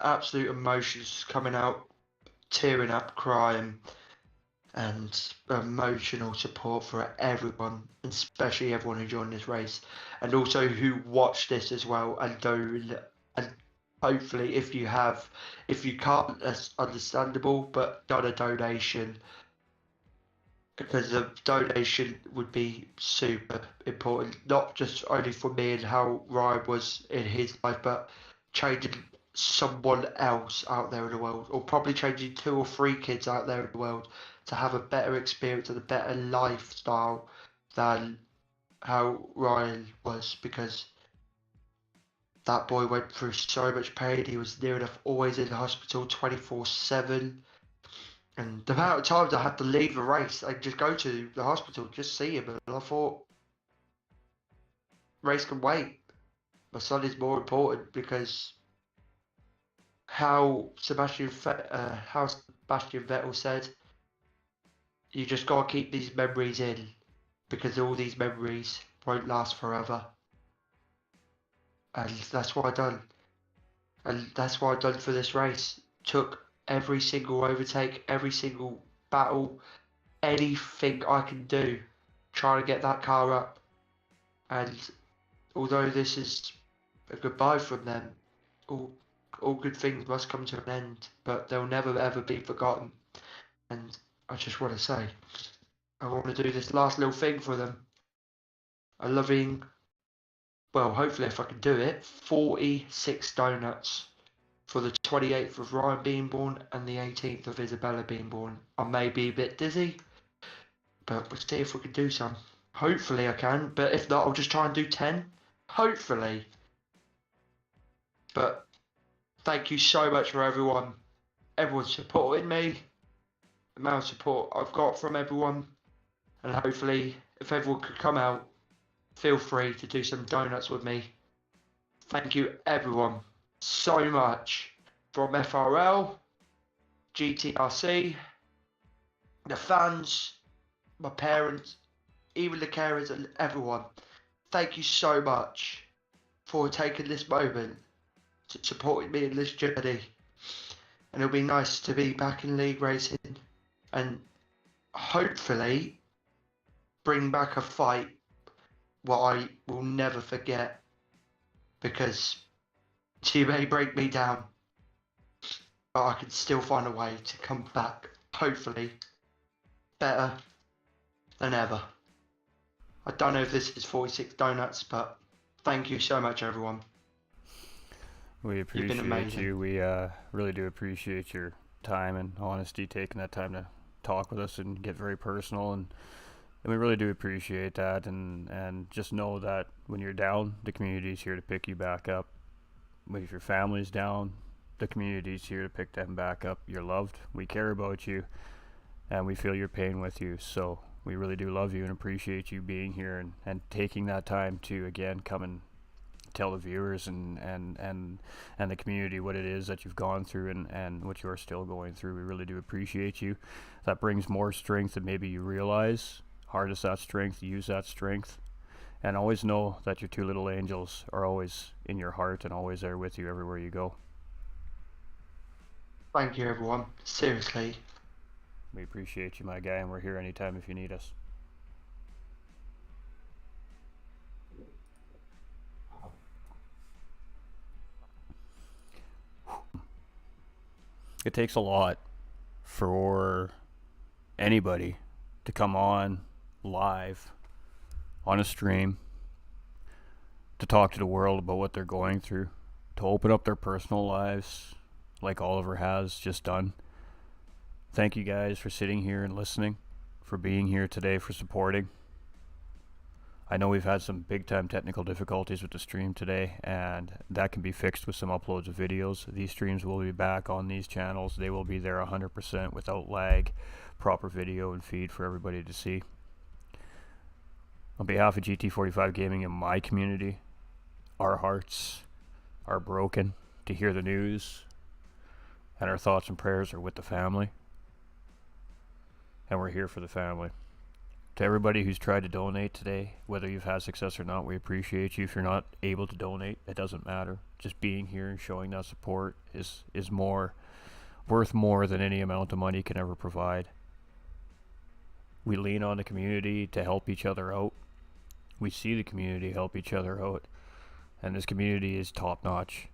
absolute emotions coming out, tearing up, crying, and emotional support for everyone, especially everyone who joined this race, and also who watched this as well. And hopefully, if you can't, that's understandable, but done a donation, because the donation would be super important, not just only for me and how Ryan was in his life, but changing someone else out there in the world, or probably changing 2 or 3 kids out there in the world to have a better experience and a better lifestyle than how Ryan was, because that boy went through so much pain. He was near enough always in the hospital 24/7. And the amount of times I had to leave the race and just go to the hospital, just see him, and I thought, race can wait. My son is more important, because how Sebastian Vettel said, you just gotta keep these memories in, because all these memories won't last forever. And that's what I done. And that's what I done for this race. Took every single overtake, every single battle, anything I can do, trying to get that car up. And although this is a goodbye from them, all good things must come to an end, but they'll never ever be forgotten. And I just want to say, I want to do this last little thing for them. A loving, well, hopefully if I can do it, 46 donuts for the 28th of Ryan being born and the 18th of Isabella being born. I may be a bit dizzy, but we'll see if we can do some. Hopefully I can, but if not, I'll just try and do 10. Hopefully. But thank you so much for everyone supporting me, the amount of support I've got from everyone, and hopefully if everyone could come out, feel free to do some donuts with me. Thank you everyone so much, from FRL, GTRC, the fans, my parents, even the carers, and everyone. Thank you so much for taking this moment to supporting me in this journey. And it'll be nice to be back in league racing, and hopefully bring back a fight what I will never forget, because she may break me down, but I can still find a way to come back, hopefully better than ever. I don't know if this is 46 Donuts, but thank you so much, everyone. We You've been appreciate amazing. you. We really do appreciate your time and honesty, taking that time to talk with us and get very personal, and we really do appreciate that. And just know that when you're down, the community's here to pick you back up. If your family's down, the community's here to pick them back up. You're loved. We care about you, and we feel your pain with you. So we really do love you and appreciate you being here and taking that time to again come and tell the viewers and the community what it is that you've gone through and what you're still going through. We really do appreciate you. That brings more strength than maybe you realize. Harness that strength, use that strength, and always know that your two little angels are always in your heart and always there with you everywhere you go. Thank you, everyone. Seriously. We appreciate you, my guy, and we're here anytime if you need us. It takes a lot for anybody to come on live on a stream to talk to the world about what they're going through, to open up their personal lives like Oliver has just done. Thank you guys for sitting here and listening, for being here today, for supporting. I know we've had some big time technical difficulties with the stream today, and that can be fixed with some uploads of videos. These streams will be back on these channels. They will be there 100% without lag, proper video and feed for everybody to see. On behalf of GT45 Gaming and my community, our hearts are broken to hear the news, and our thoughts and prayers are with the family, and we're here for the family. To everybody who's tried to donate today, whether you've had success or not, we appreciate you. If you're not able to donate, it doesn't matter. Just being here and showing that support is worth more than any amount of money can ever provide. We lean on the community to help each other out. We see the community help each other out, and this community is top notch.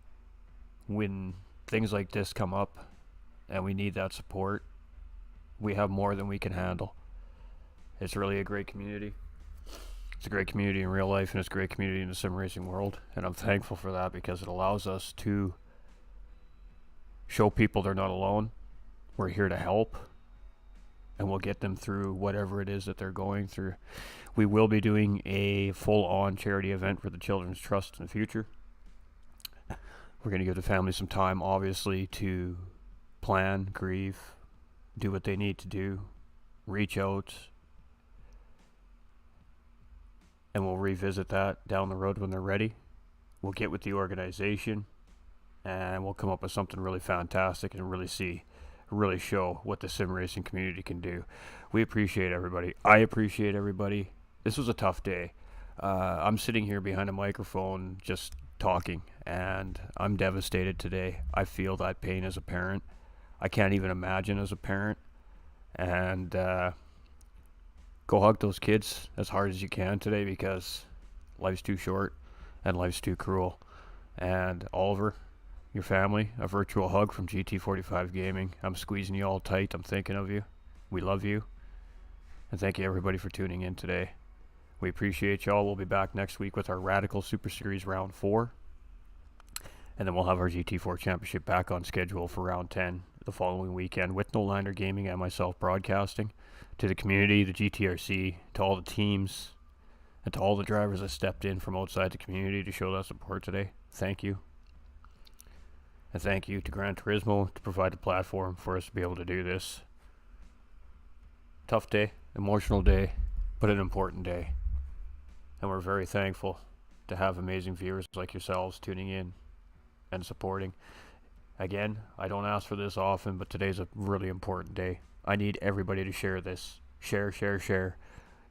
When things like this come up and we need that support, we have more than we can handle. It's really a great community. It's a great community in real life, and it's a great community in the sim racing world, and I'm thankful for that because it allows us to show people they're not alone. We're here to help, and we'll get them through whatever it is that they're going through. We will be doing a full-on charity event for the Children's Trust in the future. We're going to give the family some time, obviously, to plan, grieve, do what they need to do, reach out, and we'll revisit that down the road when they're ready. We'll get with the organization, and we'll come up with something really fantastic and really show what the sim racing community can do. We appreciate everybody. I appreciate everybody. This was a tough day. I'm sitting here behind a microphone just talking, and I'm devastated today. I feel that pain as a parent. I can't even imagine as a parent. And go hug those kids as hard as you can today because life's too short and life's too cruel. And Oliver, your family, a virtual hug from GT45 Gaming. I'm squeezing you all tight. I'm thinking of you. We love you. And thank you everybody for tuning in today. We appreciate y'all. We'll be back next week with our Radical Super Series Round 4. And then we'll have our GT4 Championship back on schedule for Round 10 the following weekend with No Liner Gaming and myself broadcasting. To the community, the GTRC, to all the teams, and to all the drivers that stepped in from outside the community to show that support today, thank you. And thank you to Gran Turismo to provide the platform for us to be able to do this. Tough day, emotional day, but an important day. And we're very thankful to have amazing viewers like yourselves tuning in and supporting. Again, I don't ask for this often, but today's a really important day. I need everybody to share this. Share.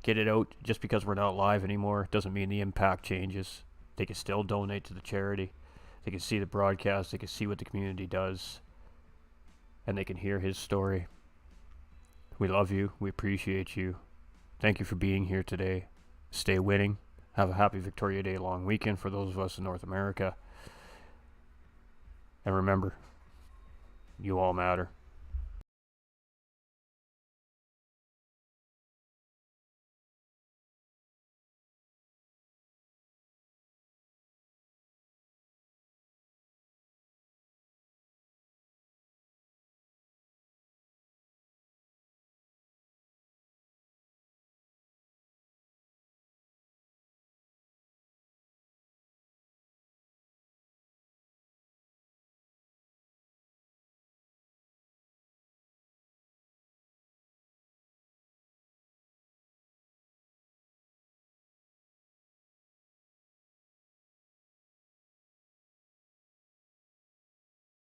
Get it out. Just because we're not live anymore doesn't mean the impact changes. They can still donate to the charity. They can see the broadcast. They can see what the community does. And they can hear his story. We love you. We appreciate you. Thank you for being here today. Stay winning. Have a happy Victoria Day long weekend for those of us in North America. And remember, you all matter.